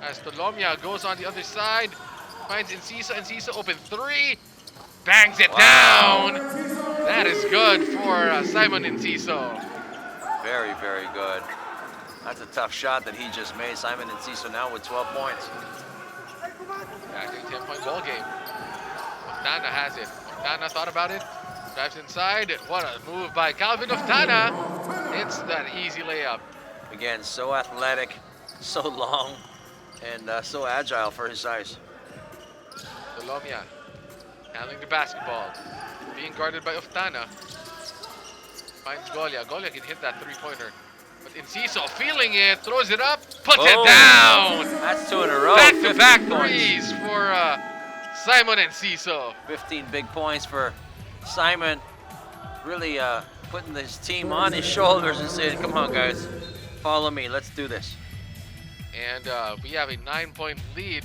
B: As Colomia goes on the other side, finds Enciso. Enciso open three, bangs it down. That is good for Simon Enciso.
C: Very, very good. That's a tough shot that he just made. Simon Enciso now with 12 points.
B: Back to a 10-point ball game. Oftana has it. Oftana thought about it. Drives inside. What a move by Calvin Oftana. It's that easy layup.
C: Again, so athletic, so long, and so agile for his size.
B: Colomia handling the basketball. Being guarded by Oftana. Finds Golia. Golia can hit that three-pointer. But Enciso feeling it, throws it up, puts it down.
C: That's 2 in a row.
B: Back-to-back
C: 15 points.
B: threes for Simon Enciso.
C: 15 big points for Simon. Really putting his team on his shoulders and saying, come on, guys, follow me. Let's do this.
B: And we have a 9-point lead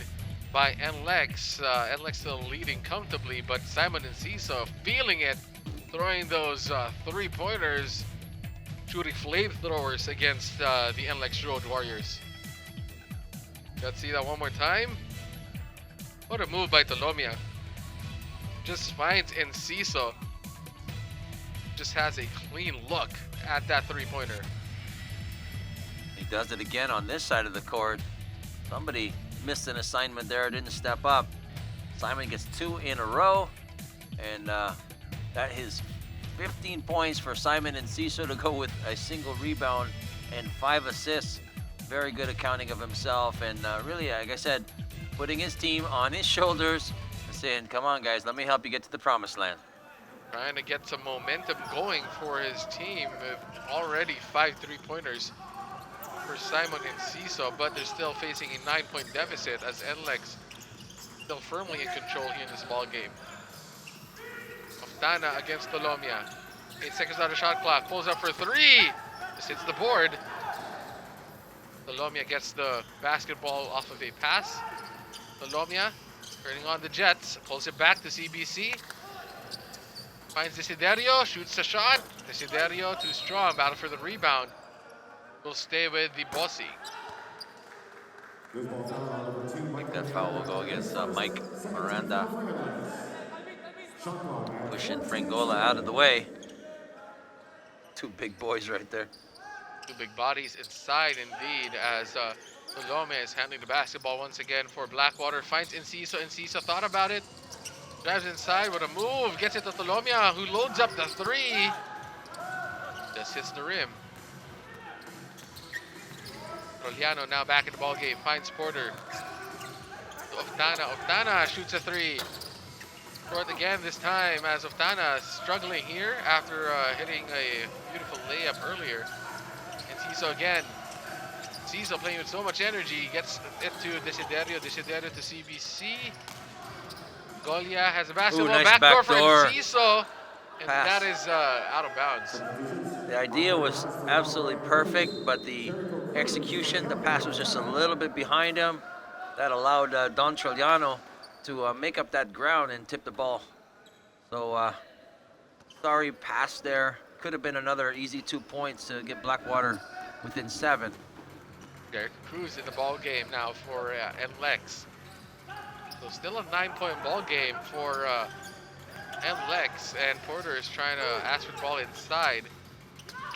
B: by NLEX. NLEX still leading comfortably, but Simon Enciso feeling it, throwing those three-pointers, shooting flamethrowers against the NLEX Road Warriors. Let's see that one more time. What a move by Colomia. Just finds Enciso. Just has a clean look at that three-pointer.
C: He does it again on this side of the court. Somebody missed an assignment there, didn't step up. Simon gets 2 in a row, and that is 15 points for Simon Enciso to go with a single rebound and 5 assists. Very good accounting of himself, and really, like I said, putting his team on his shoulders and saying, come on, guys, let me help you get to the promised land.
B: Trying to get some momentum going for his team. Already 5 three-pointers for Simon Enciso, but they're still facing a 9-point deficit as NLEX still firmly in control here in this ball game. Oftana against Colomia. 8 seconds on the shot clock. Pulls up for 3. This hits the board. Colomia gets the basketball off of a pass. Colomia turning on the Jets. Pulls it back to CBC. Finds Desiderio. Shoots a shot. Desiderio too strong. Battle for the rebound. Will stay with the Bossy.
C: I think that foul will go against Mike Miranda. Pushing Frangola out of the way. 2 big boys right there.
B: 2 big bodies inside indeed as Colomia is handling the basketball once again for Blackwater. Finds Enciso. Enciso thought about it. Drives inside with a move. Gets it to Colomia, who loads up the 3. Just hits the rim. Roliano now back in the ball game. Finds Porter. To Oftana. Oftana shoots a 3. Short again this time as Oftana struggling here after hitting a beautiful layup earlier. Enciso again. Enciso playing with so much energy. Gets it to Desiderio. Desiderio to CBC. Golia has a basketball.
C: Nice
B: Backdoor for
C: backdoor
B: Enciso. And
C: pass.
B: that is out of bounds.
C: The idea was absolutely perfect, but the execution, the pass was just a little bit behind him. That allowed Don Triliano to make up that ground and tip the ball. So, sorry pass there. Could have been another easy 2 points to get Blackwater within 7.
B: Derek Cruz in the ball game now for NLEX. So still a 9-point ball game for NLEX, and Porter is trying to ask for the ball inside.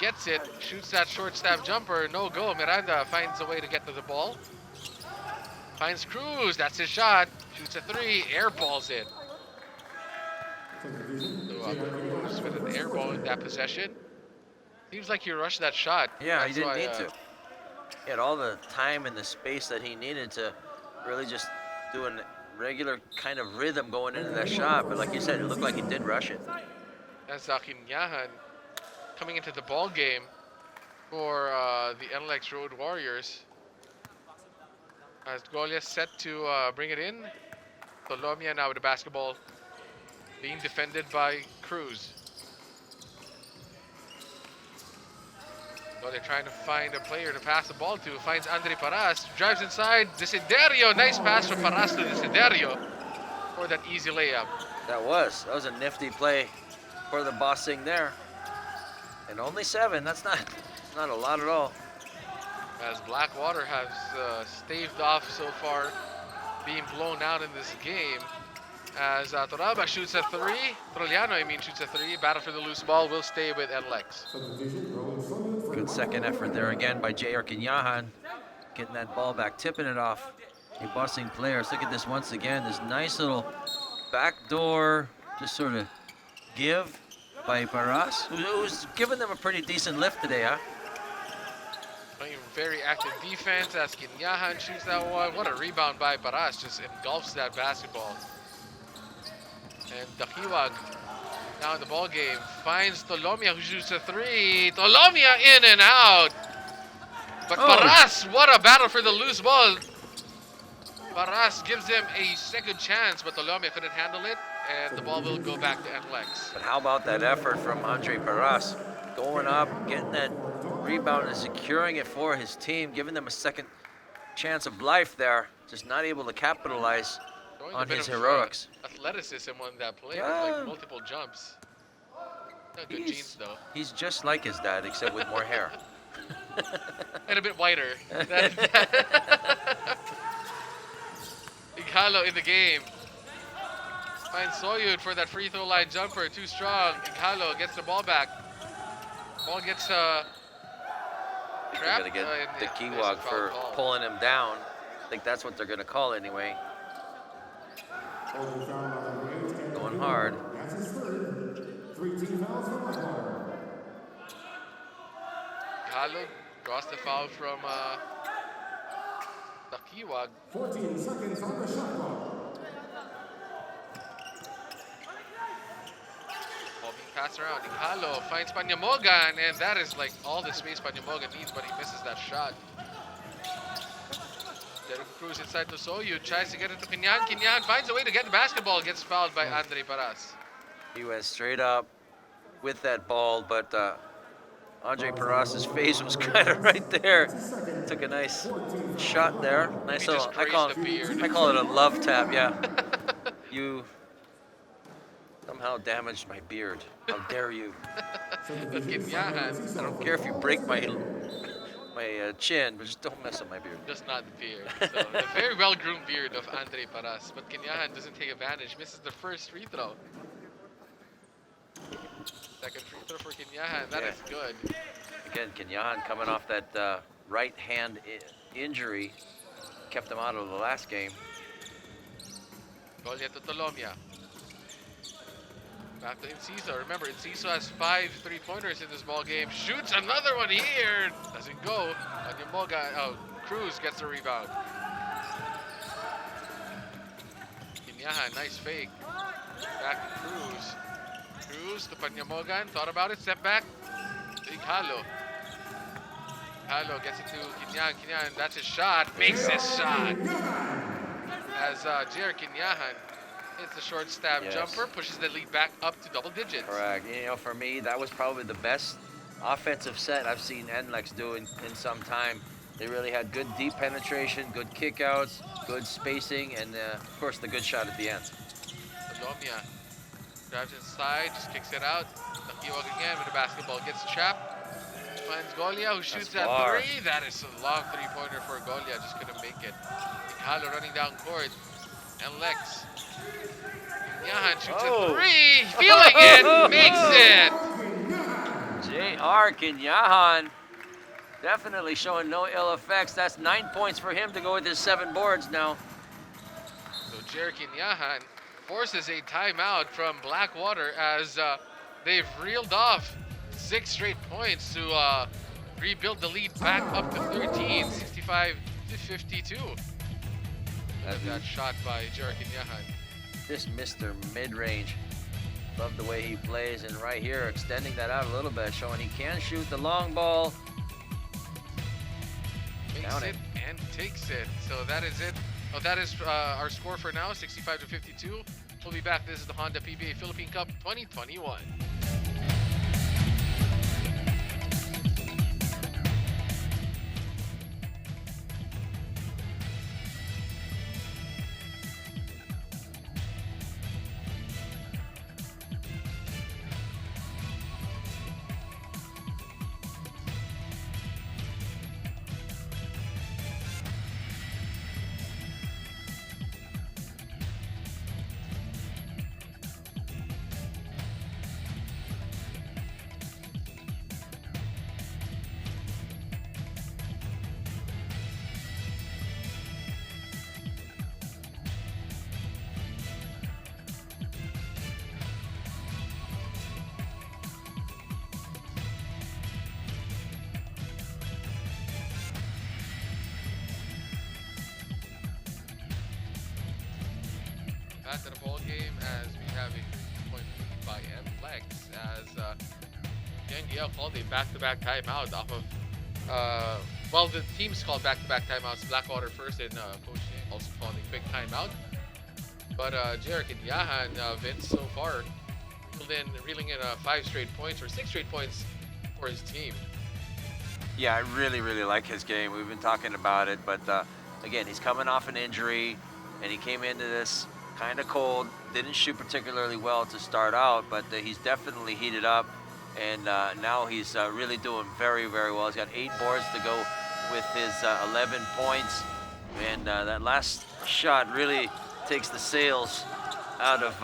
B: Gets it, shoots that short stab jumper, no go. Miranda finds a way to get to the ball. Finds Cruz, that's his shot. Shoots a 3, airballs it. So Cruz with an airball in that possession. Seems like he rushed that shot.
C: Yeah,
B: That's
C: he didn't
B: why,
C: need to. He had all the time and the space that he needed to really just do a regular kind of rhythm going into that shot. But like you said, it looked like he did rush it.
B: That's Zakin Yahan coming into the ball game for the NLEX Road Warriors. As Golia set to bring it in. Colomia now with the basketball being defended by Cruz. Well, they're trying to find a player to pass the ball to. Finds Andre Paras. Drives inside. Desiderio. Nice pass from Paras to Desiderio for that easy layup.
C: That was a nifty play for the bossing there. And only 7. That's not a lot at all.
B: As Blackwater has staved off so far being blown out in this game. As Toraba shoots a 3. Troliano, shoots a 3. Battle for the loose ball will stay with NLEX.
C: Good second effort there again by J.R. Kinyahan. Getting that ball back, tipping it off. A bossing players. Look at this once again. This nice little backdoor, just sort of give by Paras, who's given them a pretty decent lift today, huh?
B: Playing very active defense as Kinyahan shoots that one. What a rebound by Paras. Just engulfs that basketball. And Dakiwag now in the ball game finds Tolomia, who shoots a 3. Tolomia in and out. But Paras, what a battle for the loose ball. Paras gives them a second chance, but Tolomia couldn't handle it, and the ball will go back to NLEX.
C: But how about that effort from Andre Paras? Going up, getting that rebound and securing it for his team, giving them a second chance of life there. Just not able to capitalize on his heroics.
B: Athleticism on that play, like multiple jumps. Not good genes though.
C: He's just like his dad, except with more hair.
B: And a bit whiter. Igalo in the game. Finds Soyud for that free throw line jumper. Too strong. Igalo gets the ball back. Ball gets trapped.
C: They're going to get the Kiwag for pulling him down. I think that's what they're going to call anyway. Going hard.
B: Igalo draws the foul from Dakiwag.
A: 14 seconds on the shot clock.
B: Ball being passed around. Igalo finds Panyamogan, and that is like all the space Panyamogan needs, but he misses that shot. Derek Cruz inside to Soyu, tries to get it to Kinyan. Kinyan finds a way to get the basketball, gets fouled by Andre Paras.
C: He went straight up with that ball, but Andre Paras's face was kind of right there. Took a nice shot there. Nice little, I call it a love tap, yeah. You somehow damaged my beard. How dare you?
B: But Kinyahan,
C: I don't care if you break my chin, but just don't mess with my beard.
B: just not the beard. So, the very well-groomed beard of Andre Paras. But Kinyahan doesn't take advantage, misses the first free throw. Second free throw for Kinyahan, that is good.
C: Again, Kinyahan coming off that right hand injury, kept him out of the last game.
B: Golia to Tolomia. Back to Enciso. Remember, Enciso has 5 3-pointers in this ball game. Shoots another one here. Doesn't go. Cruz gets the rebound. Kinyahan, nice fake. Back to Cruz. Cruz to Panyamogan. Thought about it. Step back. Igalo. Igalo gets it to Kinyahan. Kinyahan, that's his shot. Makes his shot. As J.R. Kinyahan hits the short stab jumper, pushes the lead back up to double digits.
C: Correct. You know, for me, that was probably the best offensive set I've seen NLEX do in some time. They really had good deep penetration, good kickouts, good spacing, and of course the good shot at the end.
B: Tolomia drives inside, just kicks it out. Dakiwag again with the basketball, gets trapped. Finds Golia, who shoots at 3. That is a long 3-pointer for Golia, just couldn't make it. Igalo running down court. NLEX. Kinyahan shoots at 3. Feeling it, makes it.
C: J.R. Kinyahan definitely showing no ill effects. That's 9 points for him to go with his 7 boards now.
B: So J.R. Kinyahan forces a timeout from Blackwater as they've reeled off 6 straight points to rebuild the lead back up to 13, 65-52. That shot by J.R. Kinyahan.
C: This Mr. Mid-Range, love the way he plays, and right here extending that out a little bit, showing he can shoot the long ball.
B: Makes it and takes it. So that is it. Oh, that is our score for now, 65-52. We'll be back. This is the Honda PBA Philippine Cup 2021. Back to the ball game as we have a 3-point lead by NLEX as the NDL called a back-to-back timeout off of well, the teams called back-to-back timeouts. Blackwater first and Coach Shane also called a quick timeout. But Jarek and Yahan, Vince, so far reeling in 5 straight points or 6 straight points for his team.
C: Yeah, I really, really like his game. We've been talking about it, but again, he's coming off an injury, and he came into this kind of cold. Didn't shoot particularly well to start out, but he's definitely heated up, and now he's really doing very, very well. He's got 8 boards to go with his 11 points, and that last shot really takes the sails out of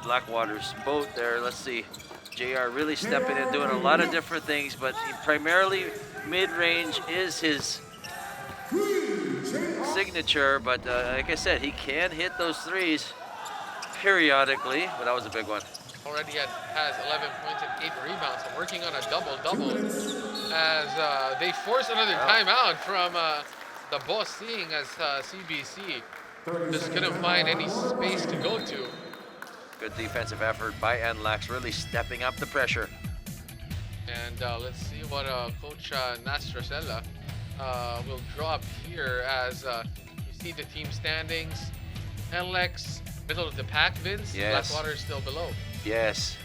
C: Blackwater's boat there. Let's see. JR really stepping in, doing a lot of different things, but primarily mid-range is his signature. But like I said, he can hit those threes periodically, but that was a big one.
B: Already has 11 points and 8 rebounds, so working on a double-double as they force another timeout from the boss, seeing as CBC just couldn't find any space to go to.
C: Good defensive effort by NLEX, really stepping up the pressure.
B: And let's see what Coach Nastracella will draw up here as you see the team standings. NLEX, middle of the pack, Vince.
C: Yes.
B: Blackwater is still below.
C: Yes,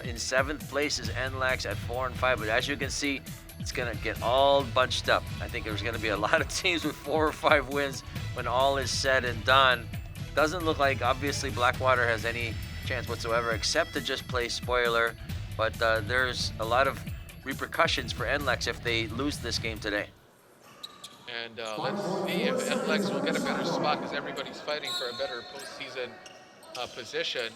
C: in 7th place is NLEX at 4 and 5, but as you can see, it's gonna get all bunched up. I think there's gonna be a lot of teams with 4 or 5 wins when all is said and done. Doesn't look like, obviously, Blackwater has any chance whatsoever except to just play spoiler, but there's a lot of repercussions for NLEX if they lose this game today.
B: And let's see if NLEX will get a better spot because everybody's fighting for a better postseason position.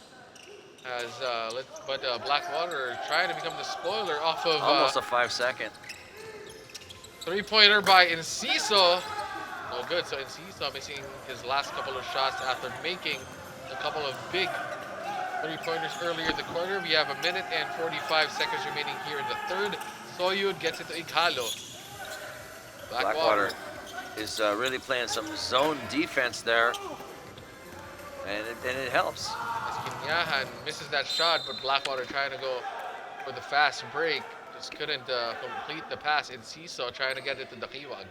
B: But Blackwater trying to become the spoiler off of
C: Almost a 5-second.
B: 3-pointer by Enciso. No good. So Enciso missing his last couple of shots after making a couple of big 3-pointers earlier in the quarter. We have 1 minute and 45 seconds remaining here in the third. Soyud gets it to Ighalo.
C: Blackwater is really playing some zone defense there, and it helps.
B: Yahan misses that shot, but Blackwater trying to go for the fast break. Just couldn't complete the pass. Enciso trying to get it to Dakiwag.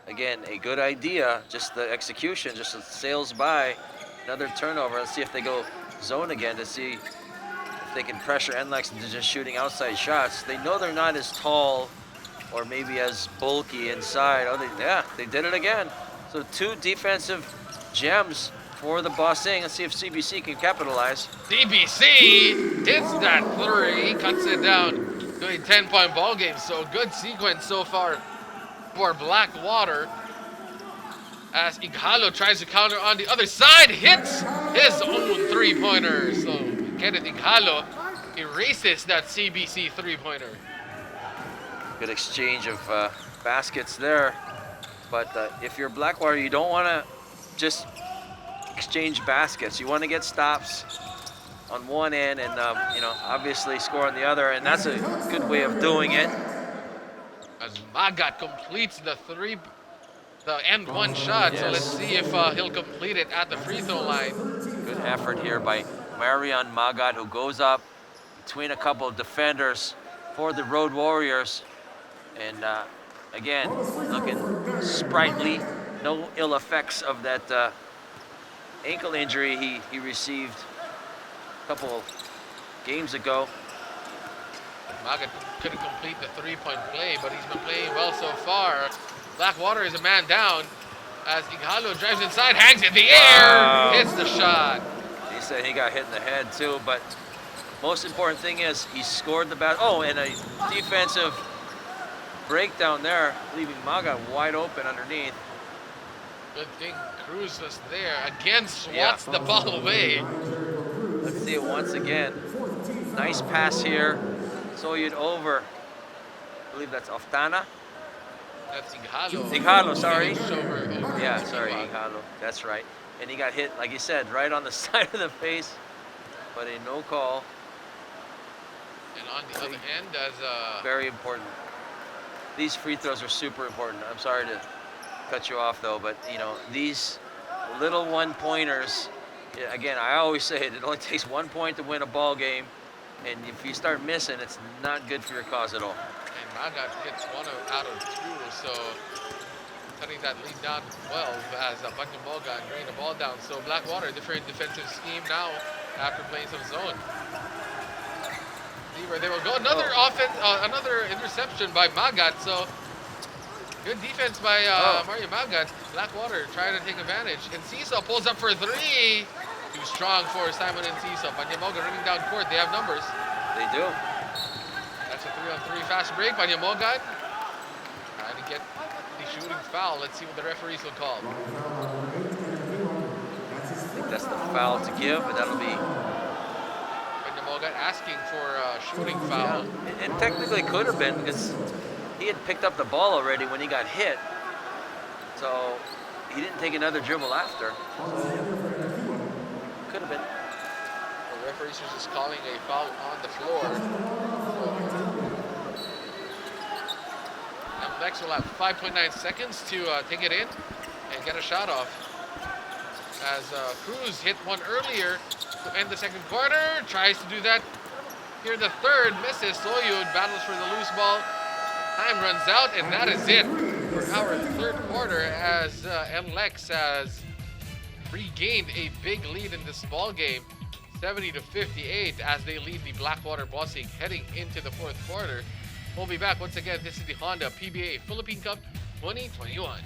C: Again, a good idea, just the execution, just sails by. Another turnover. Let's see if they go zone again to see if they can pressure NLEX into just shooting outside shots. They know they're not as tall or maybe as bulky inside. Oh, they did it again. So 2 defensive gems for the Bossing. Let's see if CBC can capitalize.
B: CBC hits that 3, cuts it down to a 10-point ball game. So good sequence so far for Blackwater. As Ighalo tries to counter on the other side, hits his own 3-pointer. So Kenneth Ighalo erases that CBC 3-pointer.
C: Good exchange of baskets there. But if you're Blackwater, you don't want to just exchange baskets. You want to get stops on one end and obviously score on the other, and that's a good way of doing it.
B: As Magat completes the end one shot,
C: Yes.
B: so let's see if he'll complete it at the free throw line.
C: Good effort here by Marian Magat, who goes up between a couple of defenders for the Road Warriors. And again, looking sprightly, no ill effects of that ankle injury he received a couple games ago.
B: Magat couldn't complete the 3-point play, but he's been playing well so far. Blackwater is a man down as Ighalo drives inside, hangs in the air, hits the shot.
C: He said he got hit in the head too, but most important thing is he scored the bat. Oh, and a defensive breakdown there, leaving Magat wide open underneath.
B: Good thing Cruz was there. Again, swats the ball away.
C: Let's see it once again. Nice pass here. Soyud over. I believe that's Oftana.
B: That's Ighalo.
C: Ighalo, sorry.
B: Over
C: Yeah,
B: to
C: sorry,
B: Iwag.
C: Ighalo. That's right. And he got hit, like you said, right on the side of the face, but a no call.
B: And on the other end, as
C: Very important. These free throws are super important. I'm sorry to cut you off though, but you know, these little one-pointers, again, I always say it only takes 1 point to win a ball game, and if you start missing, it's not good for your cause at all.
B: And Magat gets one out of two, so cutting that lead down to 12 as Panyamogan bringing the ball down. So Blackwater, different defensive scheme now after playing some zone. See where they will go. Another offense, another interception by Magat. So good defense by Mario Magat. Blackwater trying to take advantage. And Ciso pulls up for three. Too strong for Simon and Ciso. Panyamogan running down court. They have numbers.
C: They do.
B: That's a 3-on-3 fast break. Panyamogan trying to get the shooting foul. Let's see what the referees will call.
C: I think that's the foul to give, but that'll be...
B: Panyamogan asking for a shooting foul.
C: It technically could have been because he had picked up the ball already when he got hit. So he didn't take another dribble after. Could have been.
B: The referees are just calling a foul on the floor. NLEX will have 5.9 seconds to take it in and get a shot off. As Cruz hit one earlier to end the second quarter, tries to do that here in the third, misses. Soyud battles for the loose ball. Time runs out, and that is it for our third quarter as NLEX has regained a big lead in this ball game, 70-58, as they lead the Blackwater Bossing heading into the fourth quarter. We'll be back once again. This is the Honda PBA Philippine Cup 2021.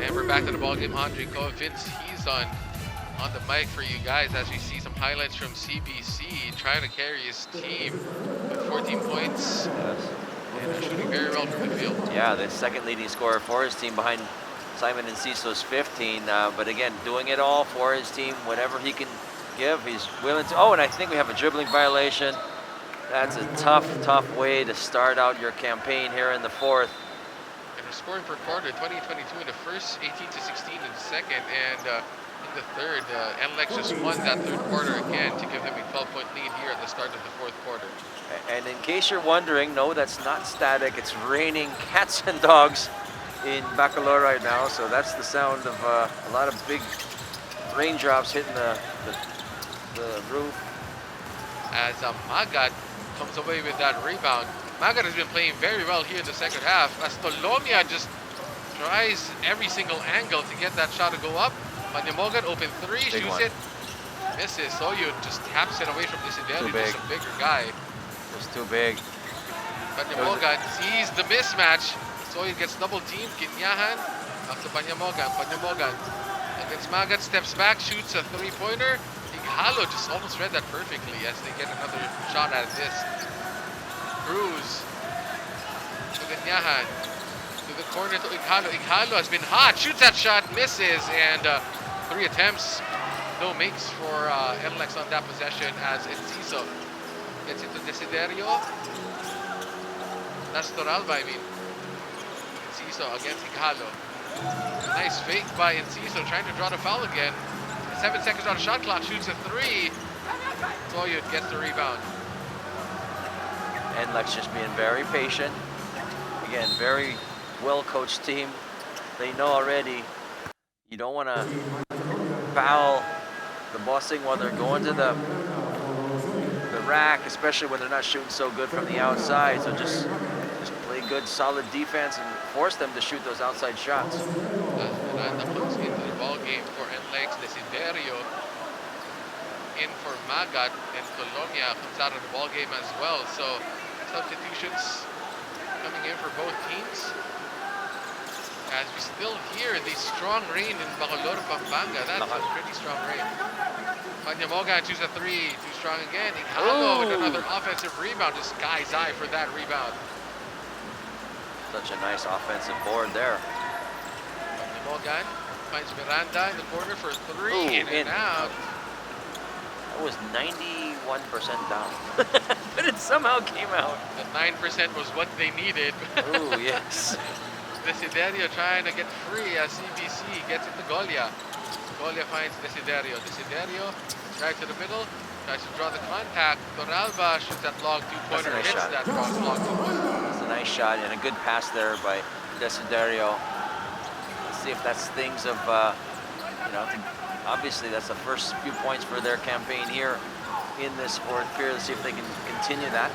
B: And we're back to the ballgame. Andre Vince, he's on the mic for you guys as we see some highlights from CBC trying to carry his team with 14 points and shooting very well from the field.
C: Yeah, the second leading scorer for his team behind Simon and Ciso's 15. But again, doing it all for his team, whatever he can give, he's willing to. Oh, and I think we have a dribbling violation. That's a tough way to start out your campaign here in the fourth.
B: And we're scoring per quarter, 20-22 in the first, 18-16 in the second, and in the third, NLEX just won that third quarter again to give them a 12-point lead here at the start of the fourth quarter.
C: And in case you're wondering, no, that's not static. It's raining cats and dogs in Bacolod right now, so that's the sound of a lot of big raindrops hitting the roof.
B: As Magat comes away with that rebound. Magat has been playing very well here in the second half as Tolomia just tries every single angle to get that shot to go up. Panyamogan open three,
C: Big
B: shoots
C: one.
B: it, misses. Soyud just taps it away from Desiderio, just a bigger guy.
C: It's too big.
B: Panyamogan sees the mismatch. Soyud gets double teamed. Kinyahan up to Panyamogan. Panyamogan against Magat, steps back, shoots a three-pointer. Halo just almost read that perfectly as they get another shot at this. Cruz to Ganyahan, to the corner to Ighalo. Ighalo has been hot, shoots that shot, misses, and 3 attempts, no makes for NLEX on that possession as Enciso gets into Desiderio. That's Toralba, I mean. Enciso against Ighalo. Nice fake by Enciso, trying to draw the foul again. 7 seconds on the shot clock, shoots a three. Soyud gets the rebound.
C: NLEX just being very patient. Again, very well-coached team. They know already you don't want to foul the bossing while they're going to the rack, especially when they're not shooting so good from the outside. So just play good, solid defense and force them to shoot those outside shots.
B: Miranda comes into the ball game for NLEX. Desiderio in for Magat, and Colonia comes out of the ball game as well. So substitutions coming in for both teams. As we still hear the strong rain in Bacolod, Pampanga. That's a pretty strong rain. Panyamoga chooses a three. Too strong again. Ighalo with another offensive rebound. Just sky's high for that rebound.
C: Such a nice offensive board there.
B: Panyamoga finds Miranda in the corner for three.
C: Ooh,
B: in and out.
C: That was 91% down. But it somehow came out.
B: The 9% was what they needed.
C: Oh, yes.
B: Desiderio trying to get free as CBC gets it to Golia. Golia finds Desiderio. Desiderio drives to the middle, tries to draw the contact. Torralba shoots that long two-pointer,
C: Nice
B: hits
C: shot.
B: that long two-pointer.
C: That's a nice shot and a good pass there by Desiderio. Let's see if that's things of, obviously that's the first few points for their campaign here in this fourth period. Let's see if they can continue that.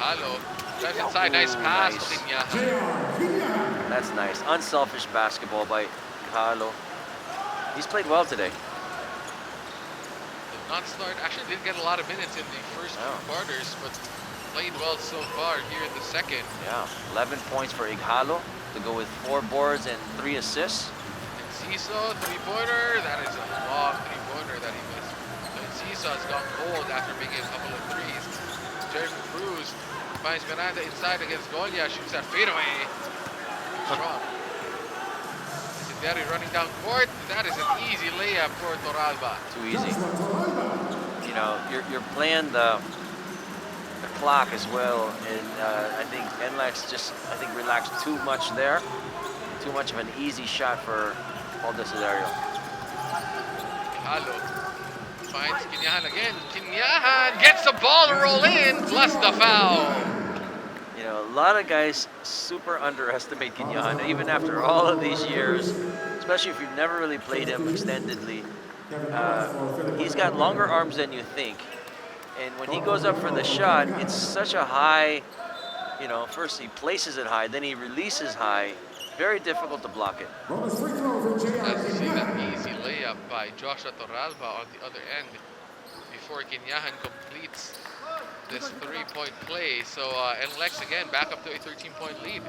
B: Ighalo drives inside, nice pass to Kinyahan.
C: That's nice. Unselfish basketball by Ighalo. He's played well today.
B: Did not start, actually didn't get a lot of minutes in the first two quarters, but played well so far here in the second.
C: Yeah, 11 points for Ighalo to go with 4 boards and 3 assists.
B: Enciso, three-pointer. That is a long three-pointer that he missed. So Enciso has gone cold after making a couple of threes. Jericho Cruz finds Miranda inside against Golia, shoots that fadeaway. Strong. Desiderio running down court. That is an easy layup for Torralba.
C: Too easy. You know, you're playing the clock as well, and I think NLEX just relaxed too much there. Too much of an easy shot for Paul Desiderio.
B: Ighalo finds Kinyahan again. Kinyahan gets the ball to roll in, plus the foul.
C: You know, a lot of guys super underestimate Kinyahan, even after all of these years, especially if you've never really played him extendedly. He's got longer arms than you think. And when he goes up for the shot, it's such a high, first he places it high, then he releases high. Very difficult to block it.
B: Let's see that easy layup by Joshua Torralba on the other end before Kinyahan completes this three-point play. So NLEX again back up to a 13-point lead.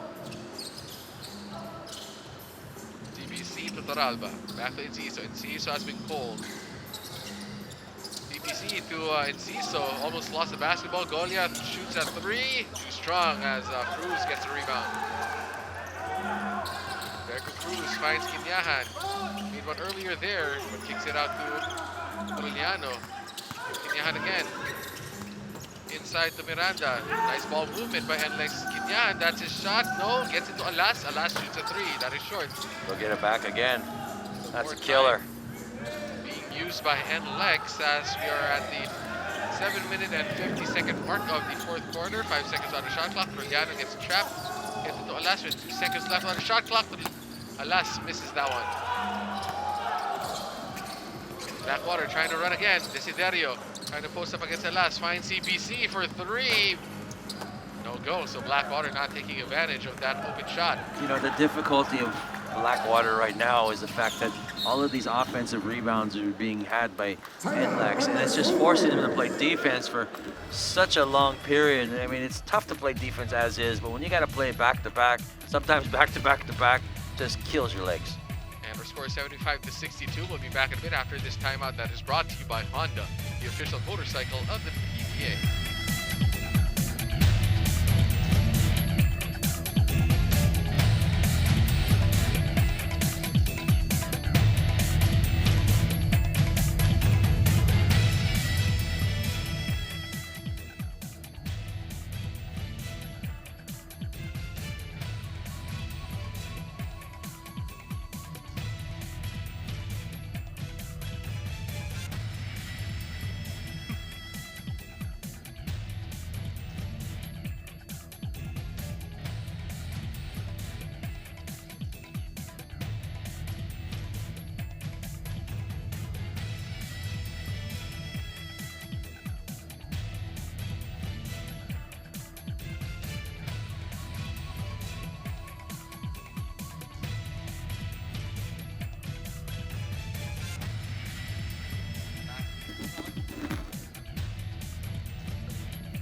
B: CBC to Torralba. Back to Enciso. Enciso has been cold. CBC to Enciso. Almost lost the basketball. Golia shoots at three. Too strong as Cruz gets a rebound. Jericho Cruz finds Kinyahan. Made one earlier there, but kicks it out to Aureliano. Kinyahan again. Inside to Miranda. Nice ball movement by NLEX. Kinyahan, that's his shot. No, gets it to Alas. Alas shoots a three. That is short.
C: Go get it back again. That's a killer.
B: Being used by NLEX as we are at the 7-minute and 50-second mark of the fourth quarter. 5 seconds on the shot clock. Aureliano gets trapped. Gets it to Alas with 2 seconds left on the shot clock. Alas misses that one. Blackwater trying to run again. Desiderio trying to post up against Alas. Finds CBC for three. No go. So Blackwater not taking advantage of that open shot.
C: You know, the difficulty of Blackwater right now is the fact that all of these offensive rebounds are being had by NLEX, and it's just forcing them to play defense for such a long period. I mean, it's tough to play defense as is, but when you got to play back-to-back, sometimes back-to-back-to-back, just kills your legs.
B: And our score is 75-62. We'll be back in a bit after this timeout that is brought to you by Honda, the official motorcycle of the PBA.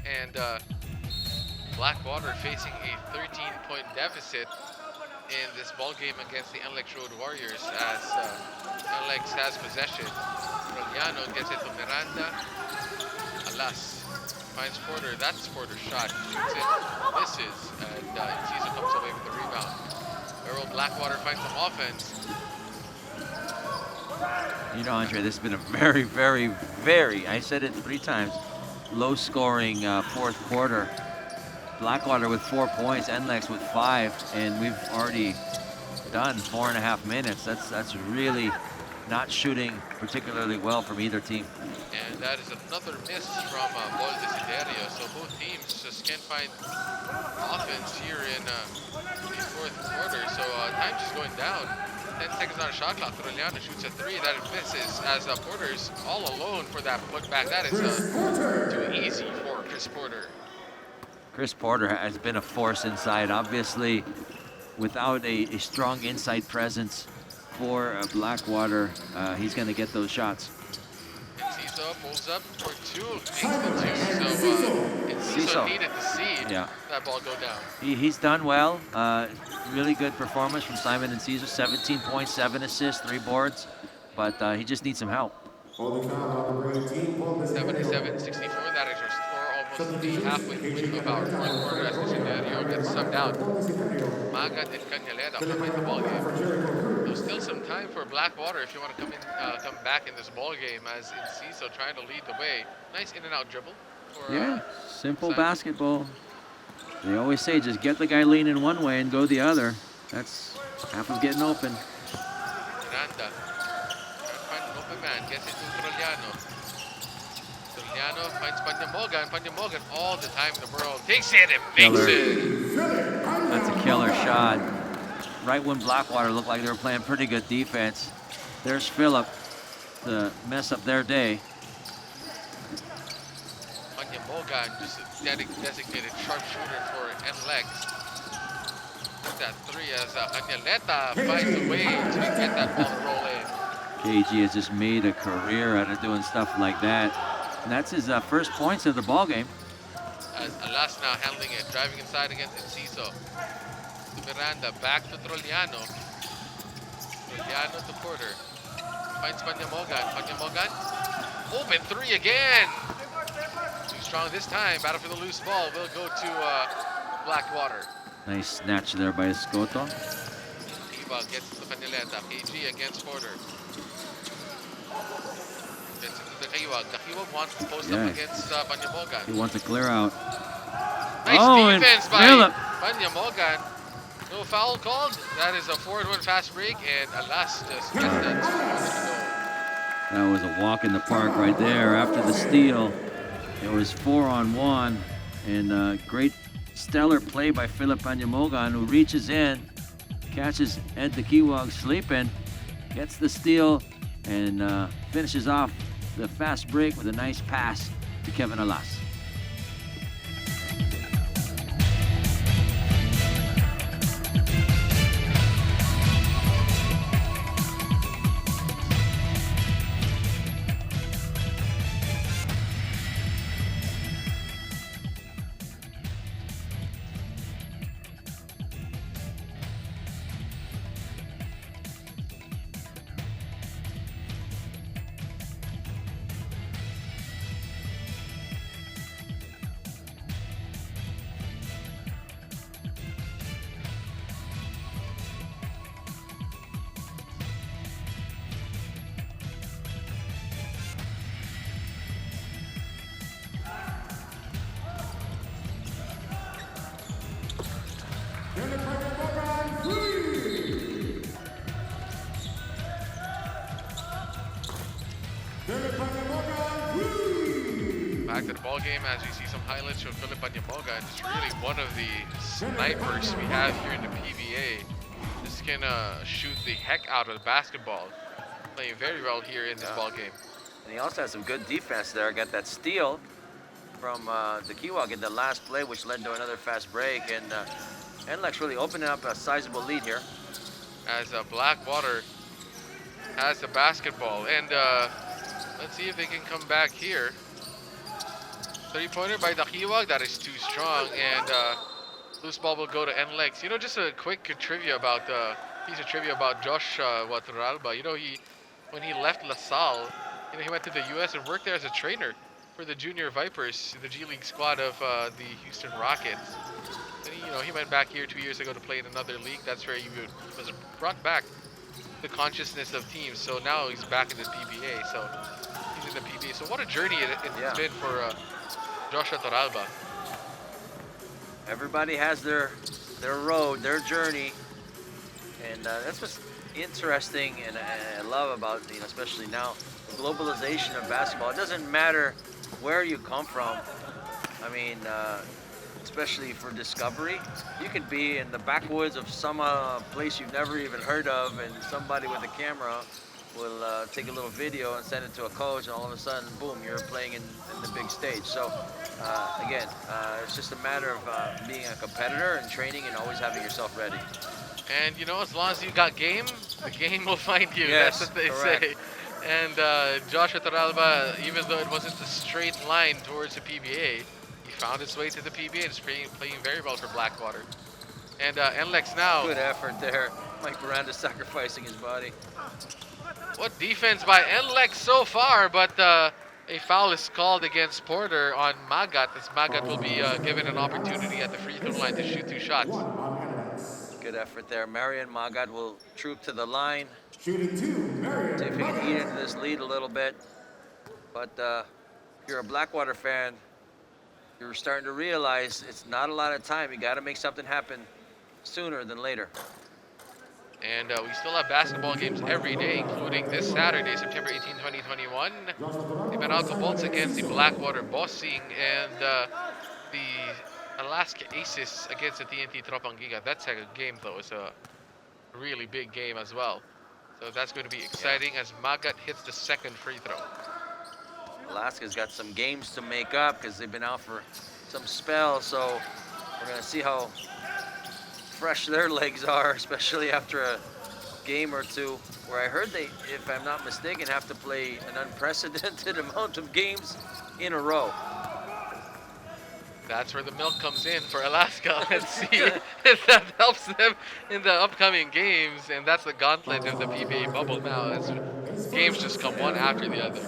B: and Blackwater facing a 13-point deficit in this ball game against the NLEX Road Warriors as NLEX has possession. Roliano gets it to Miranda. Alas finds Porter. That's Porter's shot. He shoots it, misses, and Enciso comes away with the rebound. Earl Blackwater finds some offense.
D: You know, Andre, this has been a very, very, very, I said it 3 times, low-scoring fourth quarter. Blackwater with 4 points, NLEX with 5, and we've already done 4.5 minutes. That's really not shooting particularly well from either team.
B: And that is another miss from Bol Desiderio. So both teams just can't find offense here in the fourth quarter. So time's just going down. 10 seconds on a shot clock. Roliano shoots a 3. That misses as Porter's all alone for that putback. That is too easy for Chris Porter.
D: Chris Porter has been a force inside. Obviously, without a strong inside presence for Blackwater, he's going to get those shots.
B: Enciso pulls up for 2, makes the 2. So Enciso needed to see that ball go down.
D: He's done well. Really good performance from Simon Enciso. 17 points, 7 assists, 3 boards, but he just needs some help.
B: 77-64, that is our score almost the halfway point of our fourth quarter as Desiderio gets subbed out. Magat and Cañaleda terminate the ball game. There's still some time for Blackwater if you want to come back in this ball game as Enciso trying to lead the way. Nice in and out dribble. For,
D: simple basketball. They always say just get the guy leaning one way and go the other. That's half of getting open.
B: Miranda. Find an open man, gets it to Roliano. Roliano finds Panyamogan. Panyamogan all the time in the world. Takes it and makes it.
D: That's a killer shot. Right when Blackwater looked like they were playing pretty good defense. There's Philip to mess up their day.
B: Panyamogan, just a designated sharpshooter for NLEX. That 3 as Cañaleda finds a way to get that ball rolling.
D: KG has just made a career out of doing stuff like that. And that's his first points of the ball game.
B: As Alas now handling it, driving inside against Enciso. To Miranda, back to Roliano. Roliano to Porter. Finds Panyamogan. Panyamogan, open 3 again. Too strong this time. Battle for the loose ball will go to Blackwater.
D: Nice snatch there by Escoto.
B: Iba gets to Cañaleda. KG against Porter. Gets into the Dakiwag. Dakiwag wants to post up against Panyamogan.
D: He wants to clear out.
B: Nice defense by Panyamogan. No foul called. That is a forward-one fast break, and Alas just gets that 2
D: That was a walk in the park right there. After the steal, it was 4-on-1, and great stellar play by Philip Panyamogan, who reaches in, catches Ed Dakiwag sleeping, gets the steal, and finishes off the fast break with a nice pass to Kevin Alas.
B: Back to the ball game as we see some highlights from Philip Panyamogan. It's really one of the snipers we have here in the PBA. Just can shoot the heck out of the basketball. Playing very well here in this ball game.
C: And he also has some good defense there. Got that steal from Dakiwag in the last play, which led to another fast break. And NLEX really opening up a sizable lead here.
B: As Blackwater has the basketball. And let's see if they can come back here. Three-pointer by Dakiwag. That is too strong. And loose ball will go to NLEX. You know, just a quick trivia about piece of trivia about Josh Wataralba. You know, when he left LaSalle, you know, he went to the U.S. and worked there as a trainer for the Junior Vipers, the G League squad of the Houston Rockets. And he went back here 2 years ago to play in another league. That's where he was brought back the consciousness of teams. So now he's back in the PBA. So he's in the PBA. So what a journey it's been for Joshua Toralba.
C: Everybody has their road, their journey, and that's what's interesting and I love about, especially now, the globalization of basketball. It doesn't matter where you come from. I mean, especially for discovery, you could be in the backwoods of some place you've never even heard of, and somebody with a camera will take a little video and send it to a coach, and all of a sudden, boom, you're playing in the big stage. So again, it's just a matter of being a competitor and training and always having yourself ready.
B: And as long as you got game, the game will find you.
C: Yes,
B: that's what they
C: correct.
B: say. And Joshua Toralba, even though it wasn't a straight line towards the PBA, he found his way to the PBA and is playing very well for Blackwater. And NLEX now.
C: Good effort there. Mike Miranda sacrificing his body.
B: What defense by NLEX so far, but a foul is called against Porter on Magat, as Magat will be given an opportunity at the free throw line to shoot 2 shots.
C: Good effort there. Marian Magat will troop to the line.
A: Shooting 2, Marian.
C: See if he can eat into this lead a little bit. But if you're a Blackwater fan, you're starting to realize it's not a lot of time. You got to make something happen sooner than later.
B: And we still have basketball games every day, including this Saturday, September 18, 2021. The Meralco Bolts against the Blackwater Bossing, and the Alaska Aces against the TNT Tropangiga. That's a game, though. It's a really big game as well. So that's going to be exciting as Magat hits the second free throw.
C: Alaska's got some games to make up because they've been out for some spell. So we're going to see how fresh their legs are, especially after a game or two where I heard they, if I'm not mistaken, have to play an unprecedented amount of games in a row.
B: That's where the milk comes in for Alaska. Let's see if that helps them in the upcoming games. And that's the gauntlet of the PBA bubble now. As games just come one after the other.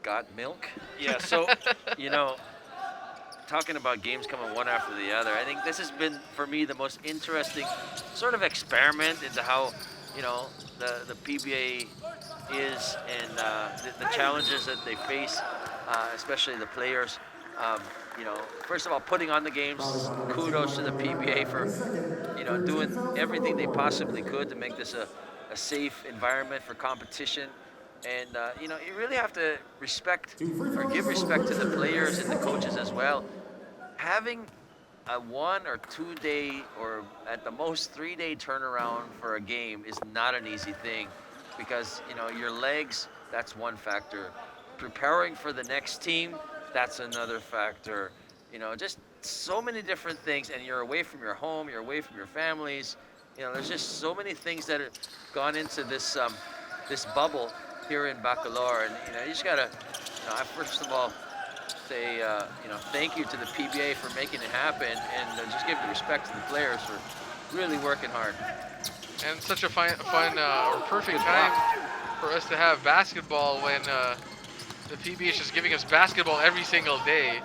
C: Got milk? Yeah, so, talking about games coming one after the other, I think this has been, for me, the most interesting sort of experiment into how, the PBA is and the challenges that they face, especially the players. First of all, putting on the games, kudos to the PBA for, doing everything they possibly could to make this a safe environment for competition. And, you really have to give respect to the players and the coaches as well. Having a 1 or 2 day or at the most 3 day turnaround for a game is not an easy thing because, your legs, that's one factor. Preparing for the next team, that's another factor. Just so many different things, and you're away from your home, you're away from your families. There's just so many things that have gone into this this bubble here in Bacolor, and you just gotta, I first of all say, thank you to the PBA for making it happen, and just give the respect to the players for really working hard.
B: And such a fun or perfect time for us to have basketball when the PBA is just giving us basketball every single day.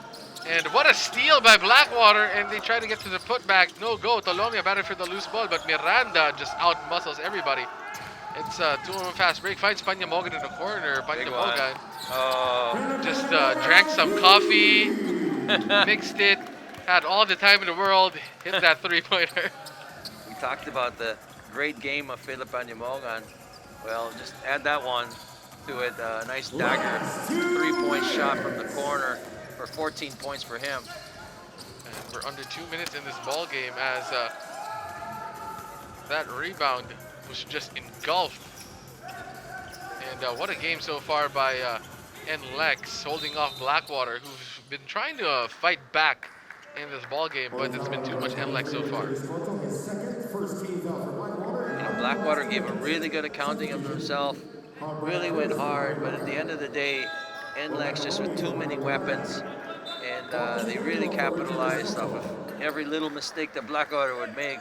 B: And what a steal by Blackwater, and they try to get to the putback. No go. Tolomia batted for the loose ball, but Miranda just out-muscles everybody. It's a 2-on-1 fast break. Finds Panya Mogan in the corner. Panya Mogan just drank some coffee, mixed it, had all the time in the world, hit that three-pointer.
C: We talked about the great game of Philippine Mogan. Well, just add that one to it. A nice dagger, 3-point shot from the corner for 14 points for him.
B: And we're under 2 minutes in this ball game as that rebound was just engulfed. And what a game so far by NLEX, holding off Blackwater, who's been trying to fight back in this ball game, but it's been too much NLEX so far.
C: Blackwater gave a really good accounting of himself, really went hard, but at the end of the day, NLEX just with too many weapons, and they really capitalized off of every little mistake that Blackwater would make,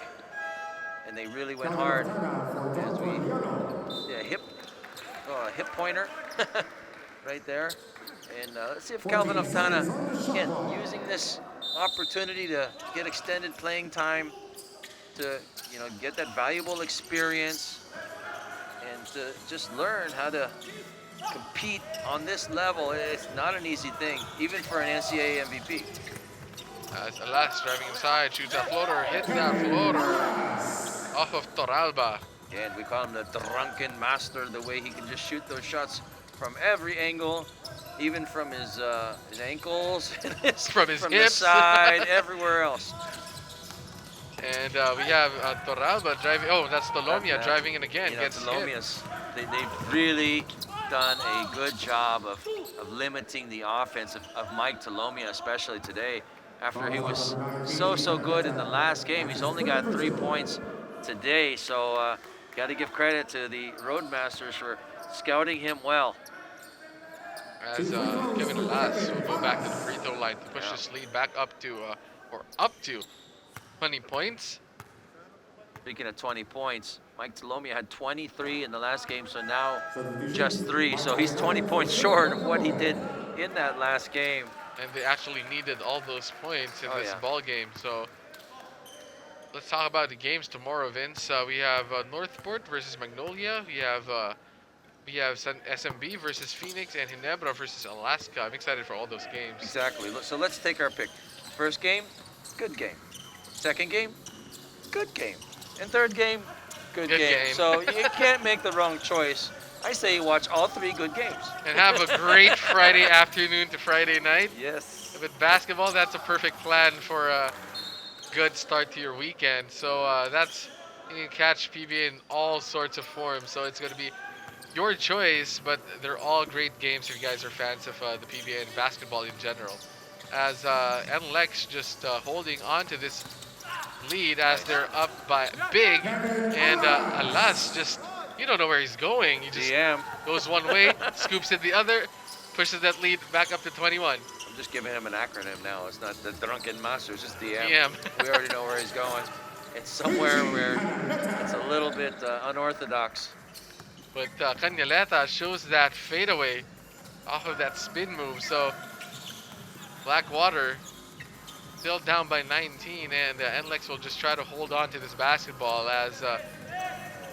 C: and they really went hard. As we, yeah, hip pointer right there. And let's see if Calvin Oftana, again, using this opportunity to get extended playing time, to get that valuable experience, and to just learn how to compete on this level. It's not an easy thing, even for an NCAA MVP.
B: As Alas driving inside, shoots that floater, hits that floater off of Torralba.
C: And we call him the drunken master, the way he can just shoot those shots from every angle, even from his ankles,
B: from his
C: from
B: hips,
C: the side, everywhere else.
B: And we have Torralba driving. Oh, that's Tolomia driving in again. Gets
C: Tolomia's. They've really done a good job of limiting the offense of Mike Tolomia, especially today. After he was so good in the last game, he's only got 3 points today. So got to give credit to the Roadmasters for scouting him well.
B: As Kevin Alas will go back to the free throw line to push his lead back up to 20 points.
C: Speaking of 20 points, Mike Tolomia had 23 in the last game, so now just 3. So he's 20 points short of what he did in that last game.
B: And they actually needed all those points in this ball game. So let's talk about the games tomorrow, Vince. We have Northport versus Magnolia. We have SMB versus Phoenix, and Ginebra versus Alaska. I'm excited for all those games.
C: Exactly. So let's take our pick. First game, good game. Second game, good game. And third game, good game. So you can't make the wrong choice. I say you watch all 3 good games.
B: And have a great Friday afternoon to Friday night.
C: Yes.
B: With basketball, that's a perfect plan for a good start to your weekend. So you can catch PBA in all sorts of forms. So it's going to be your choice, but they're all great games if you guys are fans of the PBA and basketball in general. As NLEX just holding on to this lead as they're up by big, and Alas just, you don't know where he's going. He just goes one way, scoops it the other, pushes that lead back up to 21.
C: I'm just giving him an acronym now. It's not the Drunken Master, it's just DM.
B: DM.
C: We already know where he's going. It's somewhere where it's a little bit unorthodox.
B: But Canaleta shows that fadeaway off of that spin move. So Blackwater still down by 19, and NLEX will just try to hold on to this basketball as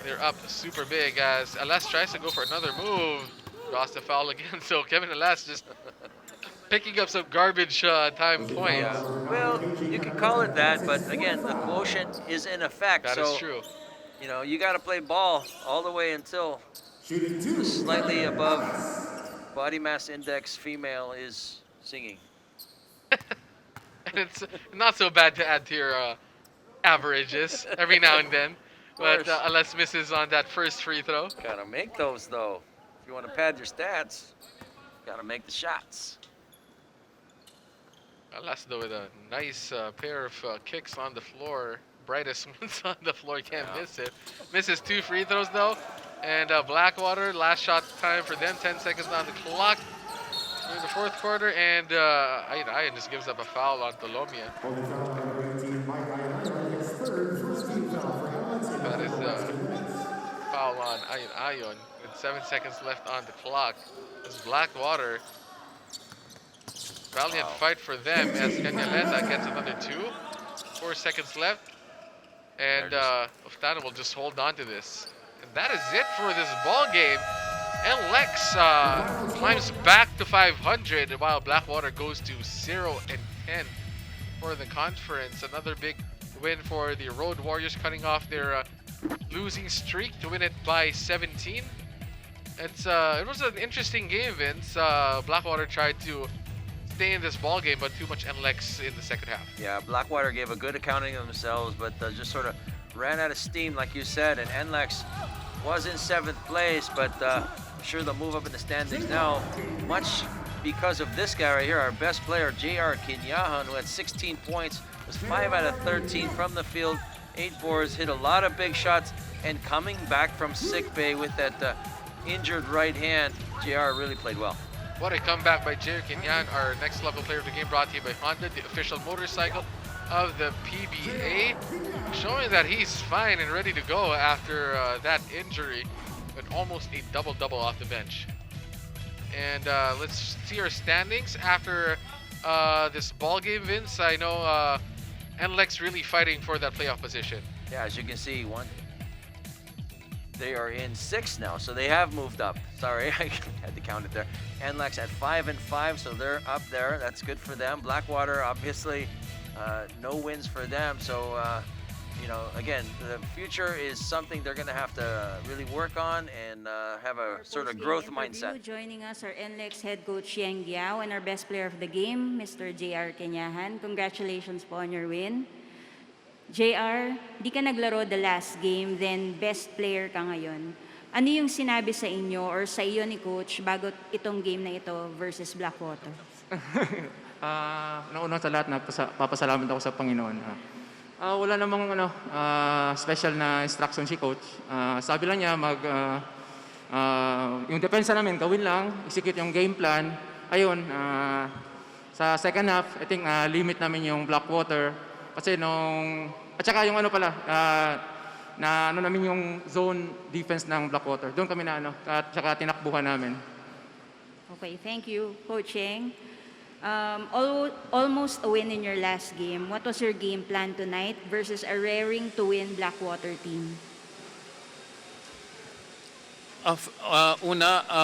B: they're up super big. As Alas tries to go for another move, lost the foul again. So Kevin Alas just picking up some garbage time points.
C: Yeah. Well, you can call it that, but again, the quotient is in effect.
B: That is true.
C: You got to play ball all the way until the slightly above body mass index female is singing.
B: And it's not so bad to add to your averages every now and then. But Alas misses on that first free throw.
C: Gotta make those though. If you want to pad your stats, gotta make the shots.
B: Alas though with a nice pair of kicks on the floor. Brightest ones on the floor, can't miss it. Misses 2 free throws though. And Blackwater, last shot time for them, 10 seconds on the clock in the fourth quarter, and Ayan just gives up a foul on Tolomia. That is foul on Ayon with 7 seconds left on the clock. As Blackwater, valiant fight for them as Canaleta gets another 2. 4 seconds left, and Oftana will just hold on to this. And that is it for this ball game. NLEX climbs back to 500 while Blackwater goes to 0-10 for the conference. Another big win for the Road Warriors, cutting off their losing streak to win it by 17. It was an interesting game, Vince. Blackwater tried to stay in this ball game, but too much NLEX in the second half.
C: Yeah, Blackwater gave a good accounting of themselves, but just sort of ran out of steam, like you said, and NLEX was in 7th place, but I'm sure they'll move up in the standings now, much because of this guy right here, our best player, J.R. Kinyahan, who had 16 points, was 5 out of 13 from the field, 8 boards, hit a lot of big shots, and coming back from sick bay with that injured right hand, J.R. really played well.
B: What a comeback by Jerry Kenyan, our next level player of the game, brought to you by Honda, the official motorcycle of the PBA, showing that he's fine and ready to go after that injury, but almost a double-double off the bench. And let's see our standings after this ball game, Vince. I know NLEX really fighting for that playoff position.
C: Yeah, as you can see, they are in 6th now, so they have moved up. Sorry, I had to count it there. NLEX at 5-5, so they're up there. That's good for them. Blackwater, obviously, no wins for them. So, you know, again, the future is something they're going to have to really work on and have a sort of growth mindset.
E: Joining us are NLEX head coach Yang Giao and our best player of the game, Mr. JR Kenyahan. Congratulations po on your win. JR, di ka naglaro the last game, then best player ka ngayon. Ano yung sinabi sa inyo or sa iyo ni coach bago itong game na ito versus Blackwater?
F: Nauna sa lahat, papasalamat ako sa Panginoon. Wala namang special na instruction si coach. Sabi lang niya, yung depensa namin, gawin lang, execute yung game plan. Ayun, sa second half, I think limit namin yung Blackwater. Kasi at saka yung namin yung zone defense ng Blackwater. Doon kami at saka tinakbuhan namin.
E: Okay, thank you, Coach Yang. Almost a win in your last game. What was your game plan tonight versus a raring to win Blackwater team?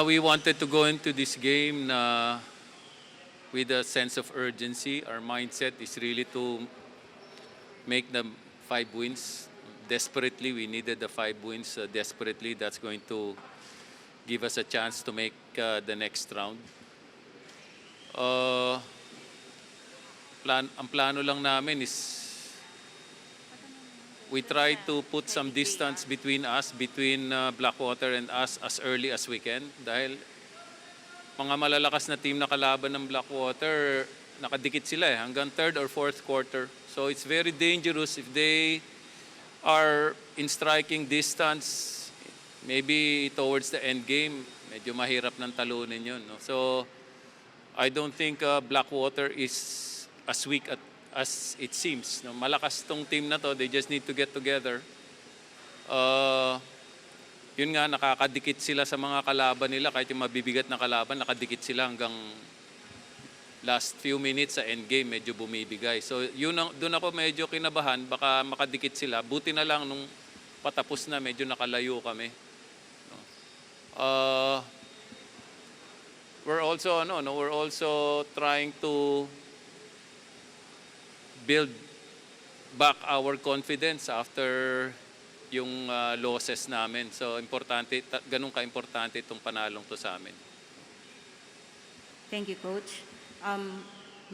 G: We wanted to go into this game with a sense of urgency. Our mindset is really to make the 5 wins. Desperately, we needed the 5 wins desperately. That's going to give us a chance to make the next round. Ang plano lang namin is we try to put some distance between Blackwater and us as early as we can. Dahil mga malalakas na team na kalaban ng Blackwater, nakadikit sila hanggang 3rd or 4th quarter. So it's very dangerous if they are in striking distance, maybe towards the end game, medyo mahirap ng talunin yun. No? So I don't think Blackwater is as weak as it seems. No? Malakas tong team na to, they just need to get together. Yun nga, nakakadikit sila sa mga kalaban nila, kahit yung mabibigat na kalaban, nakadikit sila hanggang last few minutes sa endgame, medyo bumibigay. So doon ako medyo kinabahan, baka makadikit sila. Buti na lang nung patapos na, medyo nakalayo kami. No? We're also trying to build back our confidence after yung losses namin. So importante, ganun ka-importante itong panalong to sa amin.
E: Thank you, Coach.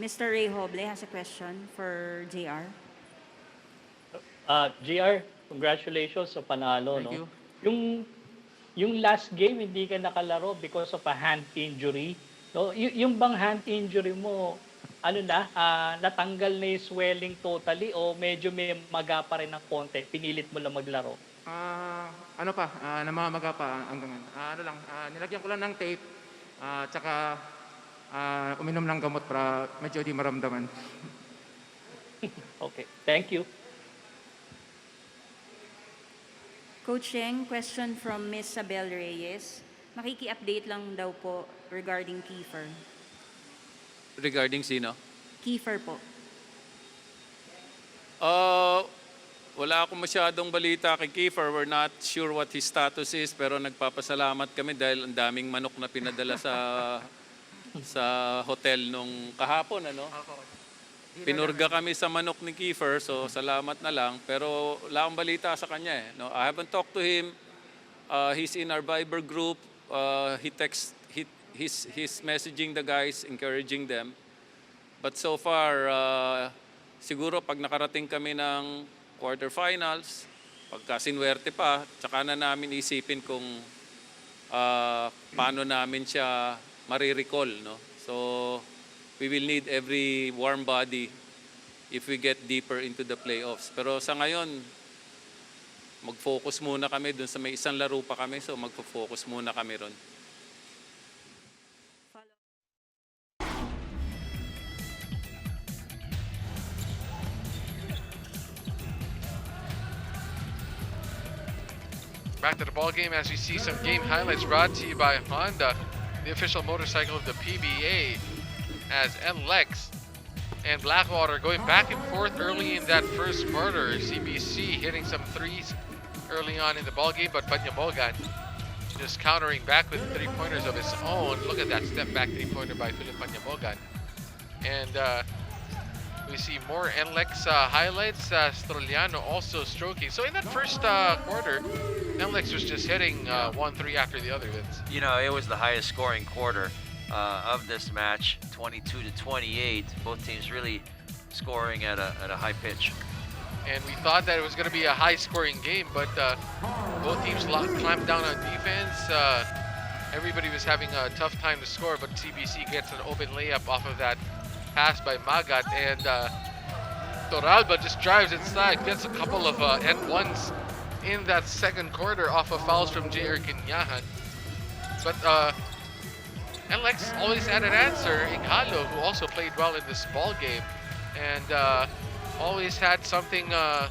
E: Mr. Ray Hoble has a question for JR.
H: JR, congratulations sa panalo.
F: Thank you.
H: Yung last game, hindi ka nakalaro because of a hand injury. No? Yung bang hand injury mo, natanggal na yung swelling totally o medyo may maga pa rin ng konti? Pinilit mo lang maglaro?
F: Namamaga pa hanggang nilagyan ko lang ng tape, tsaka uminom ng gamot para medyo di maramdaman.
H: Okay, thank you.
E: Coach Yang, question from Miss Sabel Reyes. Makiki-update lang daw po regarding Kiefer.
G: Regarding sino?
E: Kiefer po.
G: Wala akong masyadong balita kay Kiefer. We're not sure what his status is, pero nagpapasalamat kami dahil ang daming manok na pinadala sa hotel nung kahapon, Pinurga kami sa manok ni Kiefer, so salamat na lang. Pero wala akong balita sa kanya No, I haven't talked to him. He's in our Viber group. He's messaging the guys, encouraging them. But so far, siguro pag nakarating kami ng quarterfinals, pagka sinwerte pa, tsaka na namin isipin kung paano namin siya marirecall. No? So we will need every warm body if we get deeper into the playoffs. Pero sa ngayon, mag-focus muna kami dun sa may isang laro pa kami, so mag-focus muna kami ron.
B: Back to the ball game as we see some game highlights brought to you by Honda, the official motorcycle of the PBA, as NLEX and Blackwater going back and forth early in that first quarter. CBC hitting some threes early on in the ball game, but Panyamogan just countering back with 3-pointers of his own. Look at that step back 3-pointer by Philip Panyamogan. And we see more NLEX highlights. Stroliano also stroking. So in that first quarter, NLEX was just hitting 1-3 after the other. Vince.
C: You know, it was the highest scoring quarter of this match, 22-28. Both teams really scoring at a high pitch.
B: And we thought that it was going to be a high-scoring game, but both teams clamped down on defense. Everybody was having a tough time to score, but CBC gets an open layup off of that pass by Magat, and Toralba just drives inside, gets a couple of N1s in that second quarter off of fouls from J.R. Kinyahan. But NLEX always had an answer. Ighalo, who also played well in this ball game, and always had something off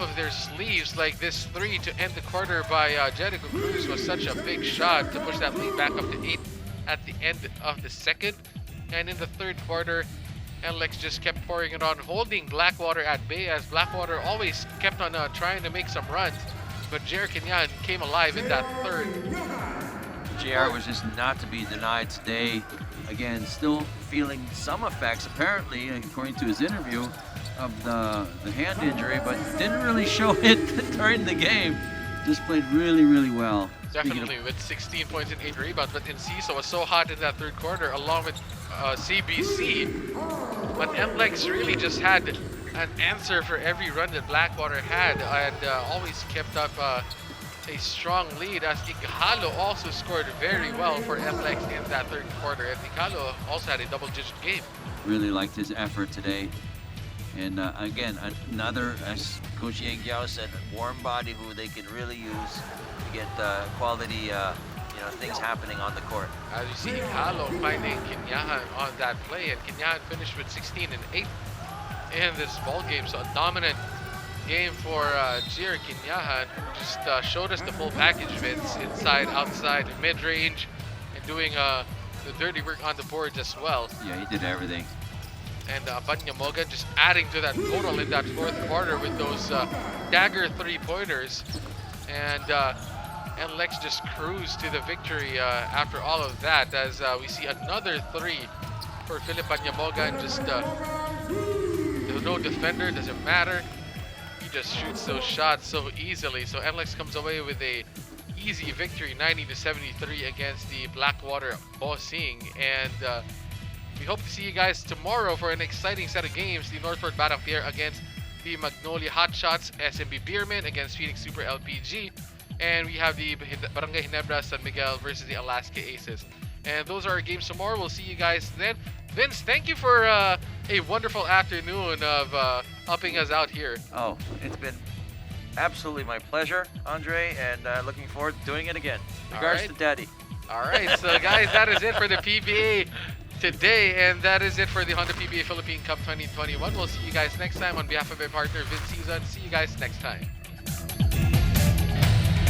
B: of their sleeves, like this 3 to end the quarter by Jericho Cruz was such a big shot to push that lead back up to 8 at the end of the second. And in the third quarter, NLEX just kept pouring it on, holding Blackwater at bay, as Blackwater always kept on trying to make some runs. But J.R. Kinyahan came alive in that third.
D: JR was just not to be denied today. Again, still feeling some effects, apparently, according to his interview, of the hand injury, but didn't really show it during the game. Just played really, really well.
B: Definitely, with 16 points and 8 rebounds. But NCISO was so hot in that third quarter, along with CBC. But NLEX really just had an answer for every run that Blackwater had, and always kept up a strong lead, as Ighalo also scored very well for NLEX in that third quarter. And Ighalo also had a double-digit game.
D: Really liked his effort today. And again, another, as Coach Yang Giao said, warm body who they can really use to get quality things happening on the court.
B: As you see, Ighalo finding Kinyahan on that play, and Kinyahan finished with 16 and 8 in this ball game. So a dominant game for J.R. Kinyahan, who just showed us the full package, Vince, inside, outside, mid-range, and doing the dirty work on the boards as well.
D: Yeah, he did everything.
B: And Panyamogan just adding to that total in that fourth quarter with those dagger 3-pointers. And NLEX just cruised to the victory after all of that, as we see another 3 for Philip Panyamogan. Just there's no defender, doesn't matter. He just shoots those shots so easily. So NLEX comes away with a easy victory, 90-73 against the Blackwater Bossing. And we hope to see you guys tomorrow for an exciting set of games. The Northford Batang against the Magnolia Hotshots, SMB Beermen against Phoenix Super LPG, and we have the Barangay Ginebra San Miguel versus the Alaska Aces. And those are our games tomorrow. We'll see you guys then. Vince, thank you for a wonderful afternoon of upping us out here.
C: Oh, it's been absolutely my pleasure, Andre, and looking forward to doing it again. Regards to Daddy.
B: All right, so guys, that is it for the PBA today, and that is it for the Honda PBA Philippine Cup 2021. We'll see you guys next time. On behalf of my partner Vince Season, see you guys next time.